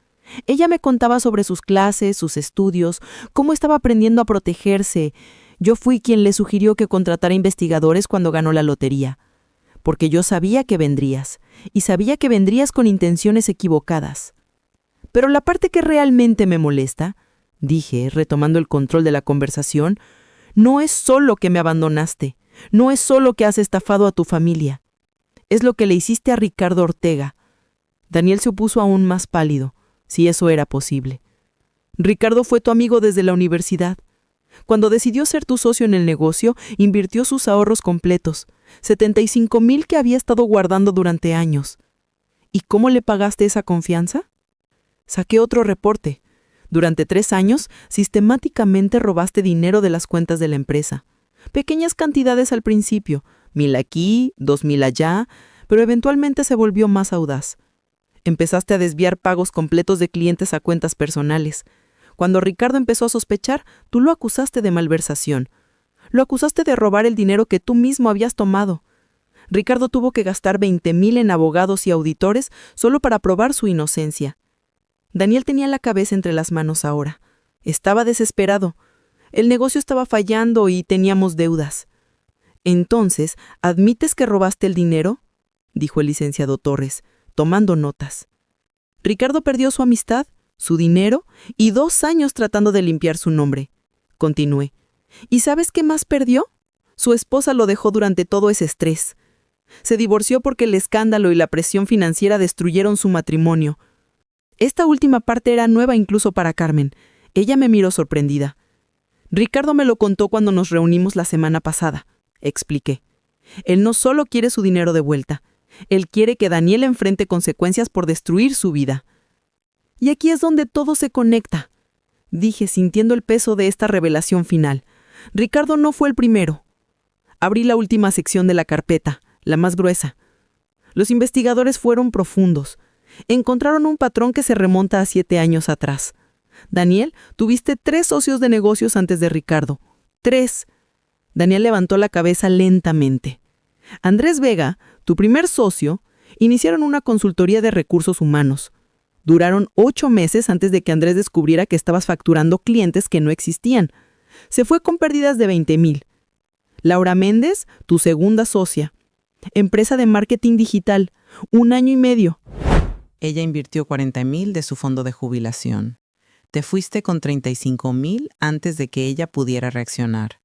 Ella me contaba sobre sus clases, sus estudios, cómo estaba aprendiendo a protegerse. Yo fui quien le sugirió que contratara investigadores cuando ganó la lotería, porque yo sabía que vendrías, y sabía que vendrías con intenciones equivocadas. Pero la parte que realmente me molesta, dije, retomando el control de la conversación, no es solo que me abandonaste, no es solo que has estafado a tu familia. Es lo que le hiciste a Ricardo Ortega. Daniel se opuso aún más pálido, si eso era posible. Ricardo fue tu amigo desde la universidad. Cuando decidió ser tu socio en el negocio, invirtió sus ahorros completos, 75,000 que había estado guardando durante años. ¿Y cómo le pagaste esa confianza? Saqué otro reporte. Durante 3 años, sistemáticamente robaste dinero de las cuentas de la empresa. Pequeñas cantidades al principio, 1,000 aquí, 2,000 allá, pero eventualmente se volvió más audaz. Empezaste a desviar pagos completos de clientes a cuentas personales. Cuando Ricardo empezó a sospechar, tú lo acusaste de malversación. Lo acusaste de robar el dinero que tú mismo habías tomado. Ricardo tuvo que gastar 20,000 en abogados y auditores solo para probar su inocencia. Daniel tenía la cabeza entre las manos ahora. Estaba desesperado. El negocio estaba fallando y teníamos deudas. «Entonces, ¿admites que robaste el dinero?», dijo el licenciado Torres, tomando notas. Ricardo perdió su amistad, su dinero y 2 años tratando de limpiar su nombre. Continué. ¿Y sabes qué más perdió? Su esposa lo dejó durante todo ese estrés. Se divorció porque el escándalo y la presión financiera destruyeron su matrimonio. Esta última parte era nueva incluso para Carmen. Ella me miró sorprendida. Ricardo me lo contó cuando nos reunimos la semana pasada, expliqué. Él no solo quiere su dinero de vuelta, él quiere que Daniel enfrente consecuencias por destruir su vida. Y aquí es donde todo se conecta, dije sintiendo el peso de esta revelación final. Ricardo no fue el primero. Abrí la última sección de la carpeta, la más gruesa. Los investigadores fueron profundos. Encontraron un patrón que se remonta a 7 años atrás. Daniel, tuviste 3 socios de negocios antes de Ricardo. 3. Daniel levantó la cabeza lentamente. Andrés Vega, tu primer socio, iniciaron una consultoría de recursos humanos. Duraron 8 meses antes de que Andrés descubriera que estabas facturando clientes que no existían. Se fue con pérdidas de 20,000. Laura Méndez, tu segunda socia. Empresa de marketing digital, 1 año y medio. Ella invirtió 40,000 de su fondo de jubilación. Te fuiste con 35,000 antes de que ella pudiera reaccionar.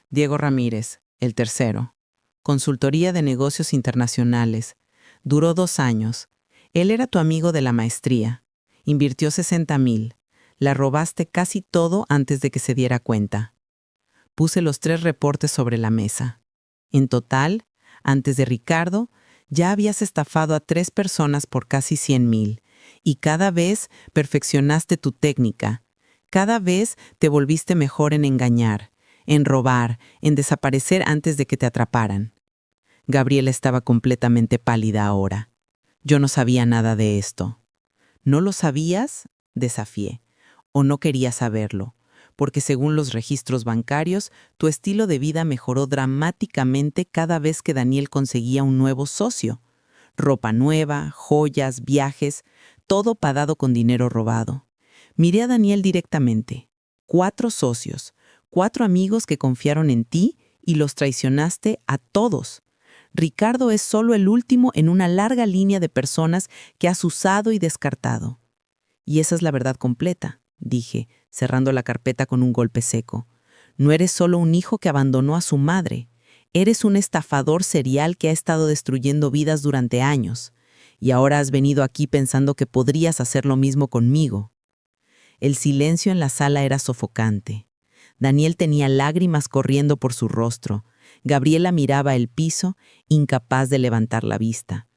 Diego Ramírez, el tercero. Consultoría de negocios internacionales. Duró 2 años. Él era tu amigo de la maestría. Invirtió 60,000. La robaste casi todo antes de que se diera cuenta. Puse los 3 reportes sobre la mesa. En total, antes de Ricardo, ya habías estafado a 3 personas por casi 100,000. Y cada vez perfeccionaste tu técnica. Cada vez te volviste mejor en engañar, en robar, en desaparecer antes de que te atraparan. Gabriela estaba completamente pálida ahora. Yo no sabía nada de esto. ¿No lo sabías?, desafié. ¿O no querías saberlo? Porque según los registros bancarios, tu estilo de vida mejoró dramáticamente cada vez que Daniel conseguía un nuevo socio. Ropa nueva, joyas, viajes, todo pagado con dinero robado. Miré a Daniel directamente. 4 socios, 4 amigos que confiaron en ti y los traicionaste a todos. Ricardo es solo el último en una larga línea de personas que has usado y descartado. Y esa es la verdad completa, dije, cerrando la carpeta con un golpe seco. No eres solo un hijo que abandonó a su madre. Eres un estafador serial que ha estado destruyendo vidas durante años. Y ahora has venido aquí pensando que podrías hacer lo mismo conmigo. El silencio en la sala era sofocante. Daniel tenía lágrimas corriendo por su rostro. Gabriela miraba el piso, incapaz de levantar la vista.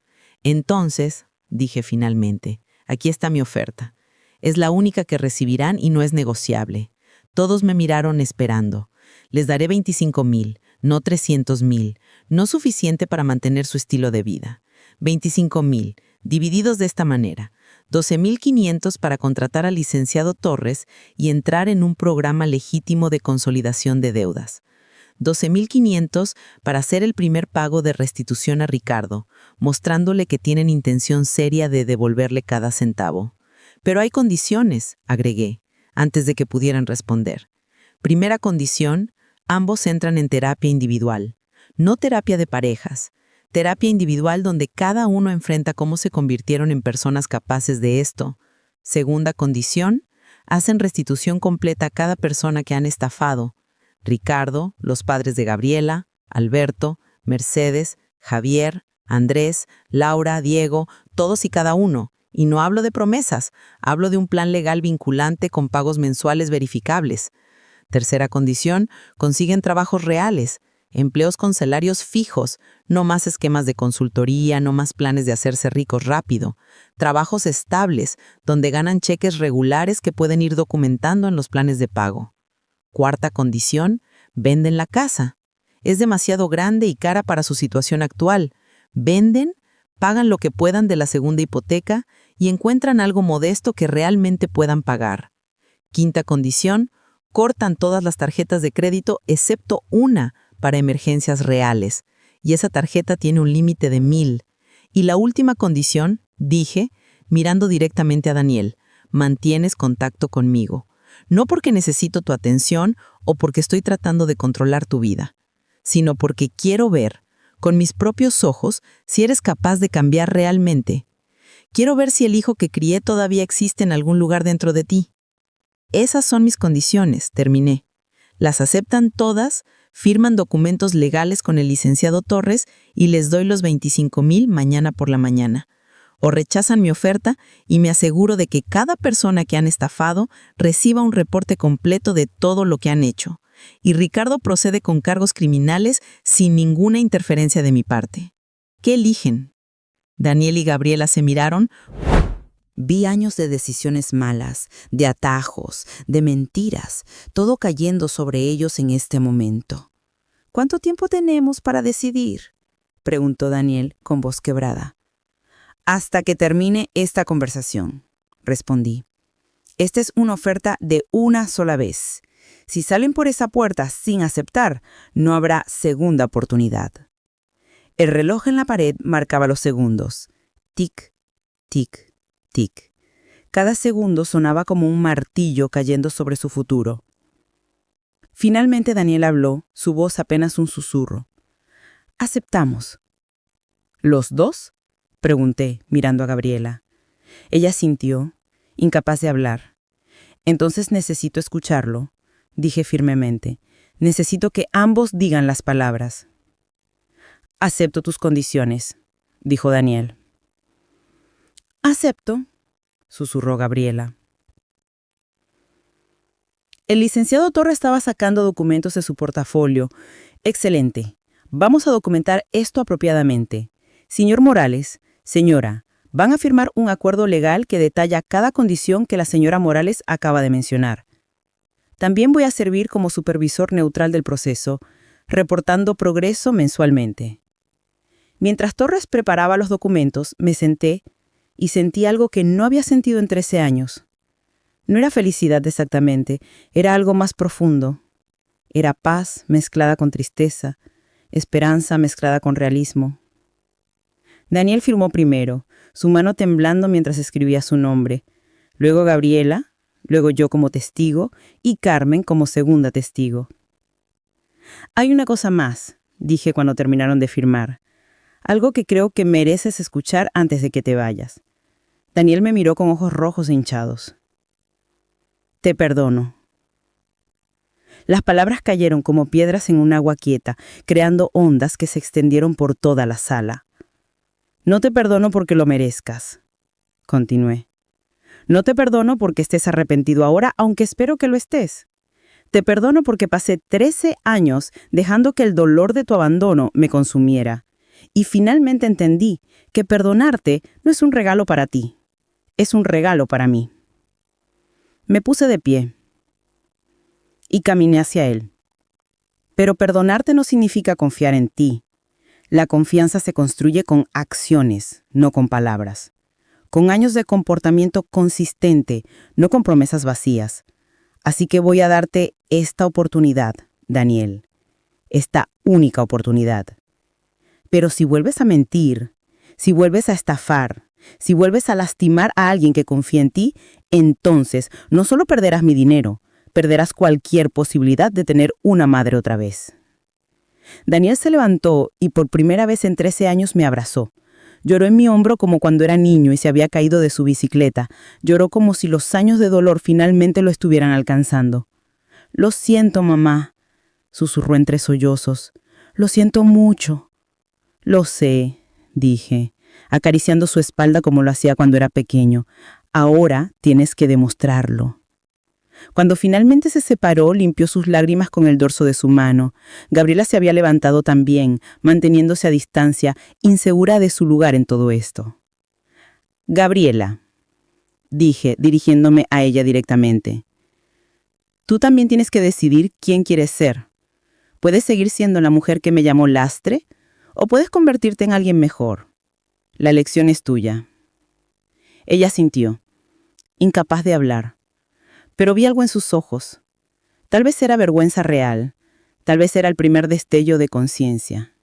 Entonces, dije finalmente, aquí está mi oferta. Es la única que recibirán y no es negociable. Todos me miraron esperando. Les daré 25,000, no 300,000, no suficiente para mantener su estilo de vida. 25,000, divididos de esta manera. 12,500 para contratar al licenciado Torres y entrar en un programa legítimo de consolidación de deudas. 12,500 para hacer el primer pago de restitución a Ricardo, mostrándole que tienen intención seria de devolverle cada centavo. Pero hay condiciones, agregué, antes de que pudieran responder. Primera condición, ambos entran en terapia individual, no terapia de parejas. Terapia individual donde cada uno enfrenta cómo se convirtieron en personas capaces de esto. Segunda condición, hacen restitución completa a cada persona que han estafado. Ricardo, los padres de Gabriela, Alberto, Mercedes, Javier, Andrés, Laura, Diego, todos y cada uno. Y no hablo de promesas, hablo de un plan legal vinculante con pagos mensuales verificables. Tercera condición, consiguen trabajos reales. empleos con salarios fijos, no más esquemas de consultoría, no más planes de hacerse ricos rápido, trabajos estables, donde ganan cheques regulares que pueden ir documentando en los planes de pago. Cuarta condición, venden la casa. Es demasiado grande y cara para su situación actual. Venden, pagan lo que puedan de la segunda hipoteca y encuentran algo modesto que realmente puedan pagar. Quinta condición, cortan todas las tarjetas de crédito excepto una para emergencias reales, y esa tarjeta tiene un límite de 1,000. Y la última condición, dije, mirando directamente a Daniel, mantienes contacto conmigo. No porque necesito tu atención o porque estoy tratando de controlar tu vida, sino porque quiero ver, con mis propios ojos, si eres capaz de cambiar realmente. Quiero ver si el hijo que crié todavía existe en algún lugar dentro de ti. Esas son mis condiciones, terminé. Las aceptan todas, firman documentos legales con el licenciado Torres y les doy los 25,000 mañana por la mañana. O rechazan mi oferta y me aseguro de que cada persona que han estafado reciba un reporte completo de todo lo que han hecho. Y Ricardo procede con cargos criminales sin ninguna interferencia de mi parte. ¿Qué eligen? Daniel y Gabriela se miraron. Vi años de decisiones malas, de atajos, de mentiras, todo cayendo sobre ellos en este momento. ¿Cuánto tiempo tenemos para decidir?, preguntó Daniel con voz quebrada. Hasta que termine esta conversación, respondí. Esta es una oferta de una sola vez. Si salen por esa puerta sin aceptar, no habrá segunda oportunidad. El reloj en la pared marcaba los segundos. Tic, tic, tic. Cada segundo sonaba como un martillo cayendo sobre su futuro. Finalmente Daniel habló, su voz apenas un susurro. Aceptamos. ¿Los dos?, pregunté, mirando a Gabriela. Ella sintió, incapaz de hablar. Entonces necesito escucharlo, dije firmemente. Necesito que ambos digan las palabras. Acepto tus condiciones, dijo Daniel. Acepto, susurró Gabriela. El licenciado Torres estaba sacando documentos de su portafolio. Excelente. Vamos a documentar esto apropiadamente. Señor Morales, señora, van a firmar un acuerdo legal que detalla cada condición que la señora Morales acaba de mencionar. También voy a servir como supervisor neutral del proceso, reportando progreso mensualmente. Mientras Torres preparaba los documentos, me senté y sentí algo que no había sentido en 13 años. No era felicidad exactamente, era algo más profundo. Era paz mezclada con tristeza, esperanza mezclada con realismo. Daniel firmó primero, su mano temblando mientras escribía su nombre. Luego Gabriela, luego yo como testigo y Carmen como segunda testigo. Hay una cosa más, dije cuando terminaron de firmar. Algo que creo que mereces escuchar antes de que te vayas. Daniel me miró con ojos rojos e hinchados. Te perdono. Las palabras cayeron como piedras en un agua quieta, creando ondas que se extendieron por toda la sala. No te perdono porque lo merezcas, continué. No te perdono porque estés arrepentido ahora, aunque espero que lo estés. Te perdono porque pasé 13 años dejando que el dolor de tu abandono me consumiera. Y finalmente entendí que perdonarte no es un regalo para ti, es un regalo para mí. Me puse de pie y caminé hacia él. Pero perdonarte no significa confiar en ti. La confianza se construye con acciones, no con palabras. Con años de comportamiento consistente, no con promesas vacías. Así que voy a darte esta oportunidad, Daniel. Esta única oportunidad. Pero si vuelves a mentir, si vuelves a estafar, si vuelves a lastimar a alguien que confía en ti, entonces no solo perderás mi dinero, perderás cualquier posibilidad de tener una madre otra vez. Daniel se levantó y por primera vez en 13 años me abrazó. Lloró en mi hombro como cuando era niño y se había caído de su bicicleta. Lloró como si los años de dolor finalmente lo estuvieran alcanzando. Lo siento, mamá, susurró entre sollozos. Lo siento mucho. Lo sé, dije, acariciando su espalda como lo hacía cuando era pequeño. Ahora tienes que demostrarlo. Cuando finalmente se separó, limpió sus lágrimas con el dorso de su mano. Gabriela se había levantado también, manteniéndose a distancia, insegura de su lugar en todo esto. Gabriela, dije, dirigiéndome a ella directamente. Tú también tienes que decidir quién quieres ser. Puedes seguir siendo la mujer que me llamó lastre, o puedes convertirte en alguien mejor. La elección es tuya. Ella sintió, incapaz de hablar, pero vi algo en sus ojos. Tal vez era vergüenza real, tal vez era el primer destello de conciencia.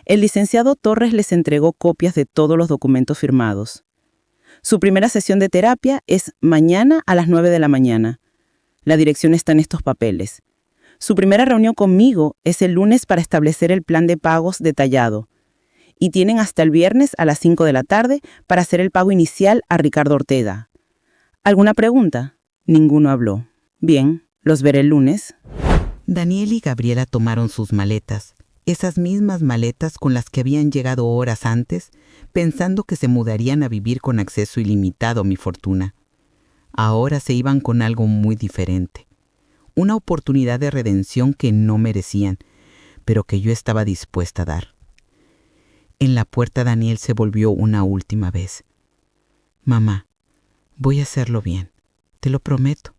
El licenciado Torres les entregó copias de todos los documentos firmados. Su primera sesión de terapia es mañana a las 9 de la mañana. La dirección está en estos papeles. Su primera reunión conmigo es el lunes para establecer el plan de pagos detallado. Y tienen hasta el viernes a las 5 de la tarde para hacer el pago inicial a Ricardo Ortega. ¿Alguna pregunta? Ninguno habló. Bien, los veré el lunes. Daniel y Gabriela tomaron sus maletas, esas mismas maletas con las que habían llegado horas antes, pensando que se mudarían a vivir con acceso ilimitado a mi fortuna. Ahora se iban con algo muy diferente. Una oportunidad de redención que no merecían, pero que yo estaba dispuesta a dar. En la puerta Daniel se volvió una última vez. Mamá, voy a hacerlo bien, te lo prometo.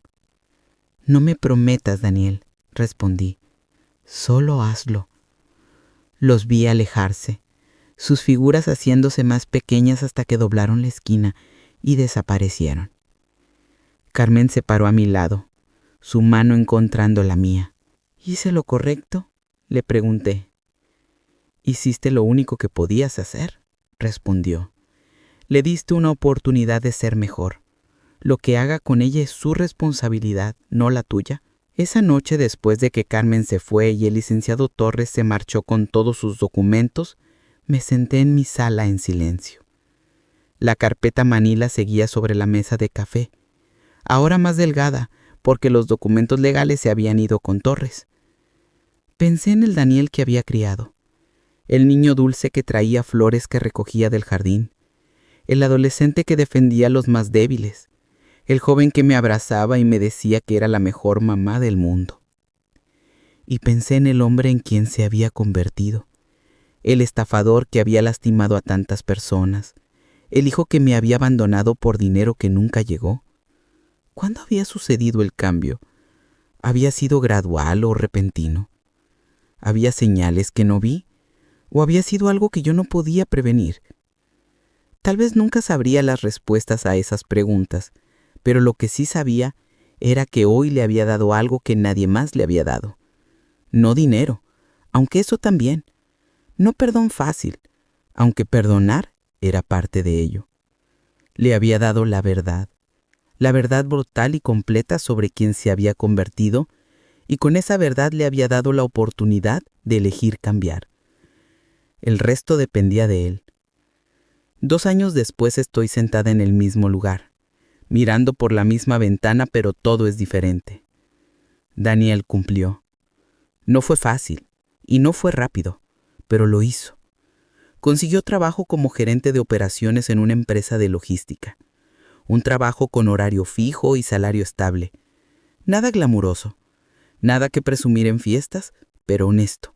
No me prometas, Daniel, respondí. Solo hazlo. Los vi alejarse, sus figuras haciéndose más pequeñas hasta que doblaron la esquina y desaparecieron. Carmen se paró a mi lado, su mano encontrando la mía. ¿Hice lo correcto?, le pregunté. Hiciste lo único que podías hacer, respondió. Le diste una oportunidad de ser mejor. Lo que haga con ella es su responsabilidad, no la tuya. Esa noche, después de que Carmen se fue y el licenciado Torres se marchó con todos sus documentos, me senté en mi sala en silencio. La carpeta manila seguía sobre la mesa de café, ahora más delgada, porque los documentos legales se habían ido con Torres. Pensé en el Daniel que había criado, el niño dulce que traía flores que recogía del jardín, el adolescente que defendía a los más débiles, el joven que me abrazaba y me decía que era la mejor mamá del mundo. Y pensé en el hombre en quien se había convertido, el estafador que había lastimado a tantas personas, el hijo que me había abandonado por dinero que nunca llegó. ¿Cuándo había sucedido el cambio? ¿Había sido gradual o repentino? ¿Había señales que no vi? ¿O había sido algo que yo no podía prevenir? Tal vez nunca sabría las respuestas a esas preguntas, pero lo que sí sabía era que hoy le había dado algo que nadie más le había dado. No dinero, aunque eso también. No perdón fácil, aunque perdonar era parte de ello. Le había dado la verdad brutal y completa sobre quien se había convertido, y con esa verdad le había dado la oportunidad de elegir cambiar. El resto dependía de él. 2 años después estoy sentada en el mismo lugar, mirando por la misma ventana, pero todo es diferente. Daniel cumplió. No fue fácil y no fue rápido, pero lo hizo. Consiguió trabajo como gerente de operaciones en una empresa de logística. Un trabajo con horario fijo y salario estable. Nada glamuroso, nada que presumir en fiestas, pero honesto.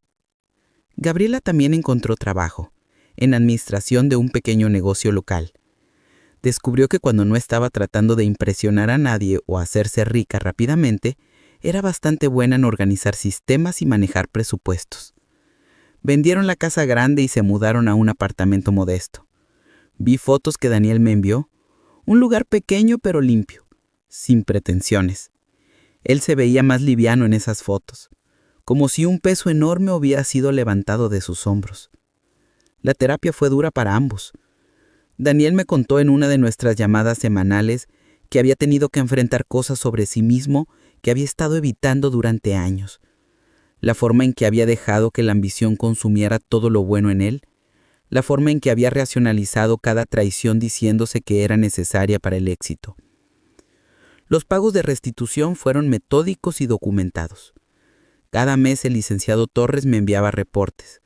Gabriela también encontró trabajo, en administración de un pequeño negocio local. Descubrió que cuando no estaba tratando de impresionar a nadie o hacerse rica rápidamente, era bastante buena en organizar sistemas y manejar presupuestos. Vendieron la casa grande y se mudaron a un apartamento modesto. Vi fotos que Daniel me envió. Un lugar pequeño pero limpio, sin pretensiones. Él se veía más liviano en esas fotos, como si un peso enorme hubiera sido levantado de sus hombros. La terapia fue dura para ambos. Daniel me contó en una de nuestras llamadas semanales que había tenido que enfrentar cosas sobre sí mismo que había estado evitando durante años. La forma en que había dejado que la ambición consumiera todo lo bueno en él, la forma en que había racionalizado cada traición diciéndose que era necesaria para el éxito. Los pagos de restitución fueron metódicos y documentados. Cada mes el licenciado Torres me enviaba reportes.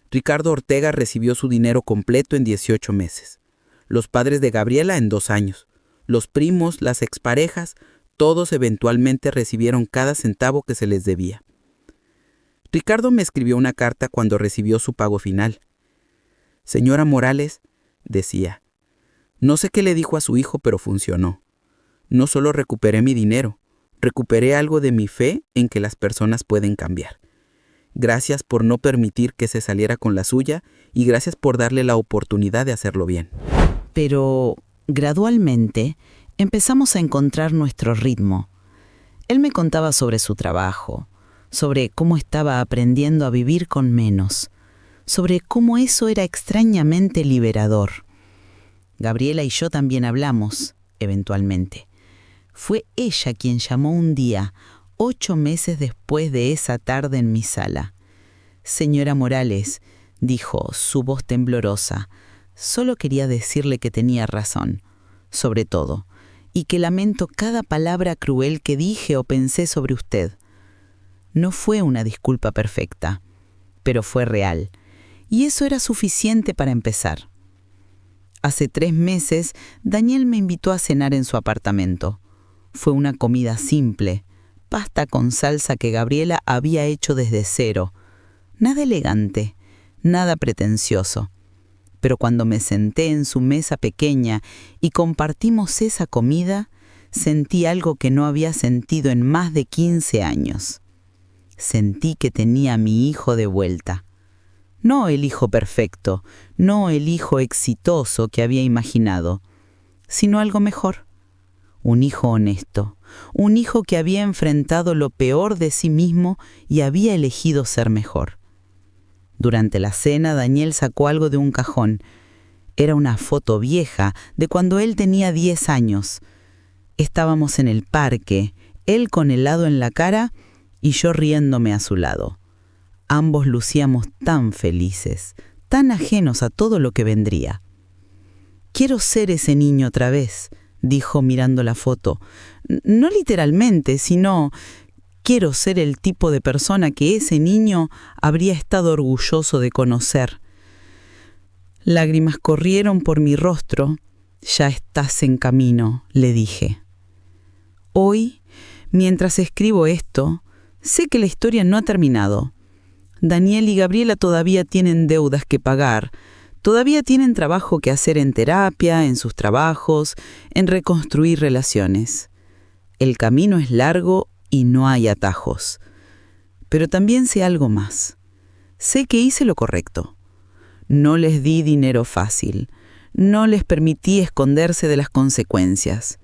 Ricardo Ortega recibió su dinero completo en 18 meses. Los padres de Gabriela en 2 años. Los primos, las exparejas, todos eventualmente recibieron cada centavo que se les debía. Ricardo me escribió una carta cuando recibió su pago final. Señora Morales, decía, no sé qué le dijo a su hijo, pero funcionó. No solo recuperé mi dinero, recuperé algo de mi fe en que las personas pueden cambiar. Gracias por no permitir que se saliera con la suya y gracias por darle la oportunidad de hacerlo bien. Pero gradualmente empezamos a encontrar nuestro ritmo. Él me contaba sobre su trabajo, sobre cómo estaba aprendiendo a vivir con menos, sobre cómo eso era extrañamente liberador. Gabriela y yo también hablamos, eventualmente. Fue ella quien llamó un día, 8 meses después de esa tarde en mi sala. Señora Morales, dijo, su voz temblorosa, solo quería decirle que tenía razón, sobre todo, y que lamento cada palabra cruel que dije o pensé sobre usted. No fue una disculpa perfecta, pero fue real, y eso era suficiente para empezar. Hace 3 meses, Daniel me invitó a cenar en su apartamento. Fue una comida simple, pasta con salsa que Gabriela había hecho desde cero. Nada elegante, nada pretencioso. Pero cuando me senté en su mesa pequeña y compartimos esa comida, sentí algo que no había sentido en más de 15 años. Sentí que tenía a mi hijo de vuelta. No el hijo perfecto, no el hijo exitoso que había imaginado, sino algo mejor. Un hijo honesto, un hijo que había enfrentado lo peor de sí mismo y había elegido ser mejor. Durante la cena, Daniel sacó algo de un cajón. Era una foto vieja de cuando él tenía 10 años. Estábamos en el parque, él con helado en la cara y yo riéndome a su lado. Ambos lucíamos tan felices, tan ajenos a todo lo que vendría. «Quiero ser ese niño otra vez», dijo mirando la foto. «No literalmente, sino quiero ser el tipo de persona que ese niño habría estado orgulloso de conocer». Lágrimas corrieron por mi rostro. «Ya estás en camino», le dije. Hoy, mientras escribo esto, sé que la historia no ha terminado. Daniel y Gabriela todavía tienen deudas que pagar, todavía tienen trabajo que hacer en terapia, en sus trabajos, en reconstruir relaciones. El camino es largo y no hay atajos. Pero también sé algo más. Sé que hice lo correcto. No les di dinero fácil, no les permití esconderse de las consecuencias.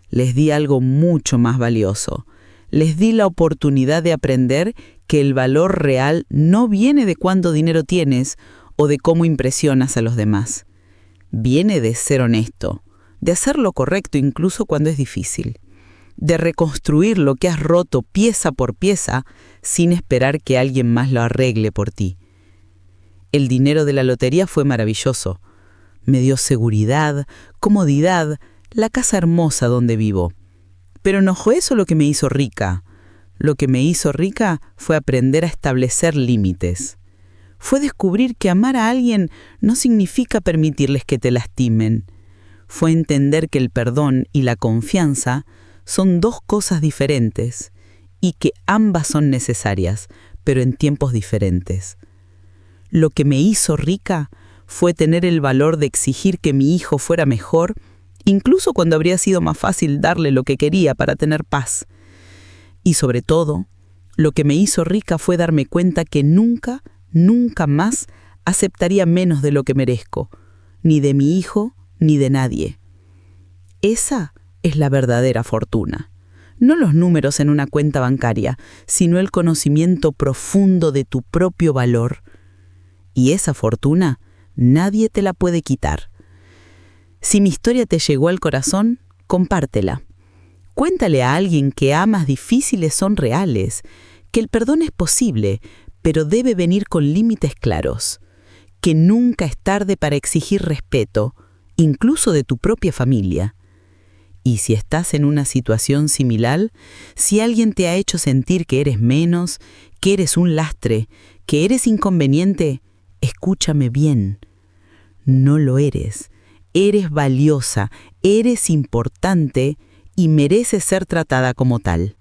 Les di algo mucho más valioso. Les di la oportunidad de aprender que el valor real no viene de cuánto dinero tienes o de cómo impresionas a los demás. Viene de ser honesto, de hacer lo correcto incluso cuando es difícil, de reconstruir lo que has roto pieza por pieza sin esperar que alguien más lo arregle por ti. El dinero de la lotería fue maravilloso. Me dio seguridad, comodidad, la casa hermosa donde vivo. Pero no fue eso lo que me hizo rica. Lo que me hizo rica fue aprender a establecer límites. Fue descubrir que amar a alguien no significa permitirles que te lastimen. Fue entender que el perdón y la confianza son 2 cosas diferentes y que ambas son necesarias, pero en tiempos diferentes. Lo que me hizo rica fue tener el valor de exigir que mi hijo fuera mejor, incluso cuando habría sido más fácil darle lo que quería para tener paz. Y sobre todo, lo que me hizo rica fue darme cuenta que nunca, nunca más aceptaría menos de lo que merezco, ni de mi hijo, ni de nadie. Esa es la verdadera fortuna. No los números en una cuenta bancaria, sino el conocimiento profundo de tu propio valor. Y esa fortuna nadie te la puede quitar. Si mi historia te llegó al corazón, compártela. Cuéntale a alguien que amas difíciles son reales, que el perdón es posible, pero debe venir con límites claros, que nunca es tarde para exigir respeto, incluso de tu propia familia. Y si estás en una situación similar, si alguien te ha hecho sentir que eres menos, que eres un lastre, que eres inconveniente, escúchame bien. No lo eres. Eres valiosa, eres importante y merece ser tratada como tal.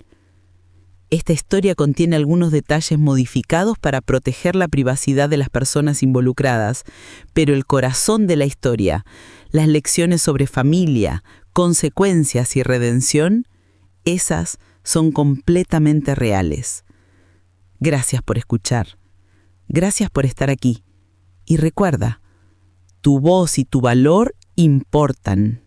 Esta historia contiene algunos detalles modificados para proteger la privacidad de las personas involucradas, pero el corazón de la historia, las lecciones sobre familia, consecuencias y redención, esas son completamente reales. Gracias por escuchar. Gracias por estar aquí. Y recuerda, tu voz y tu valor importan.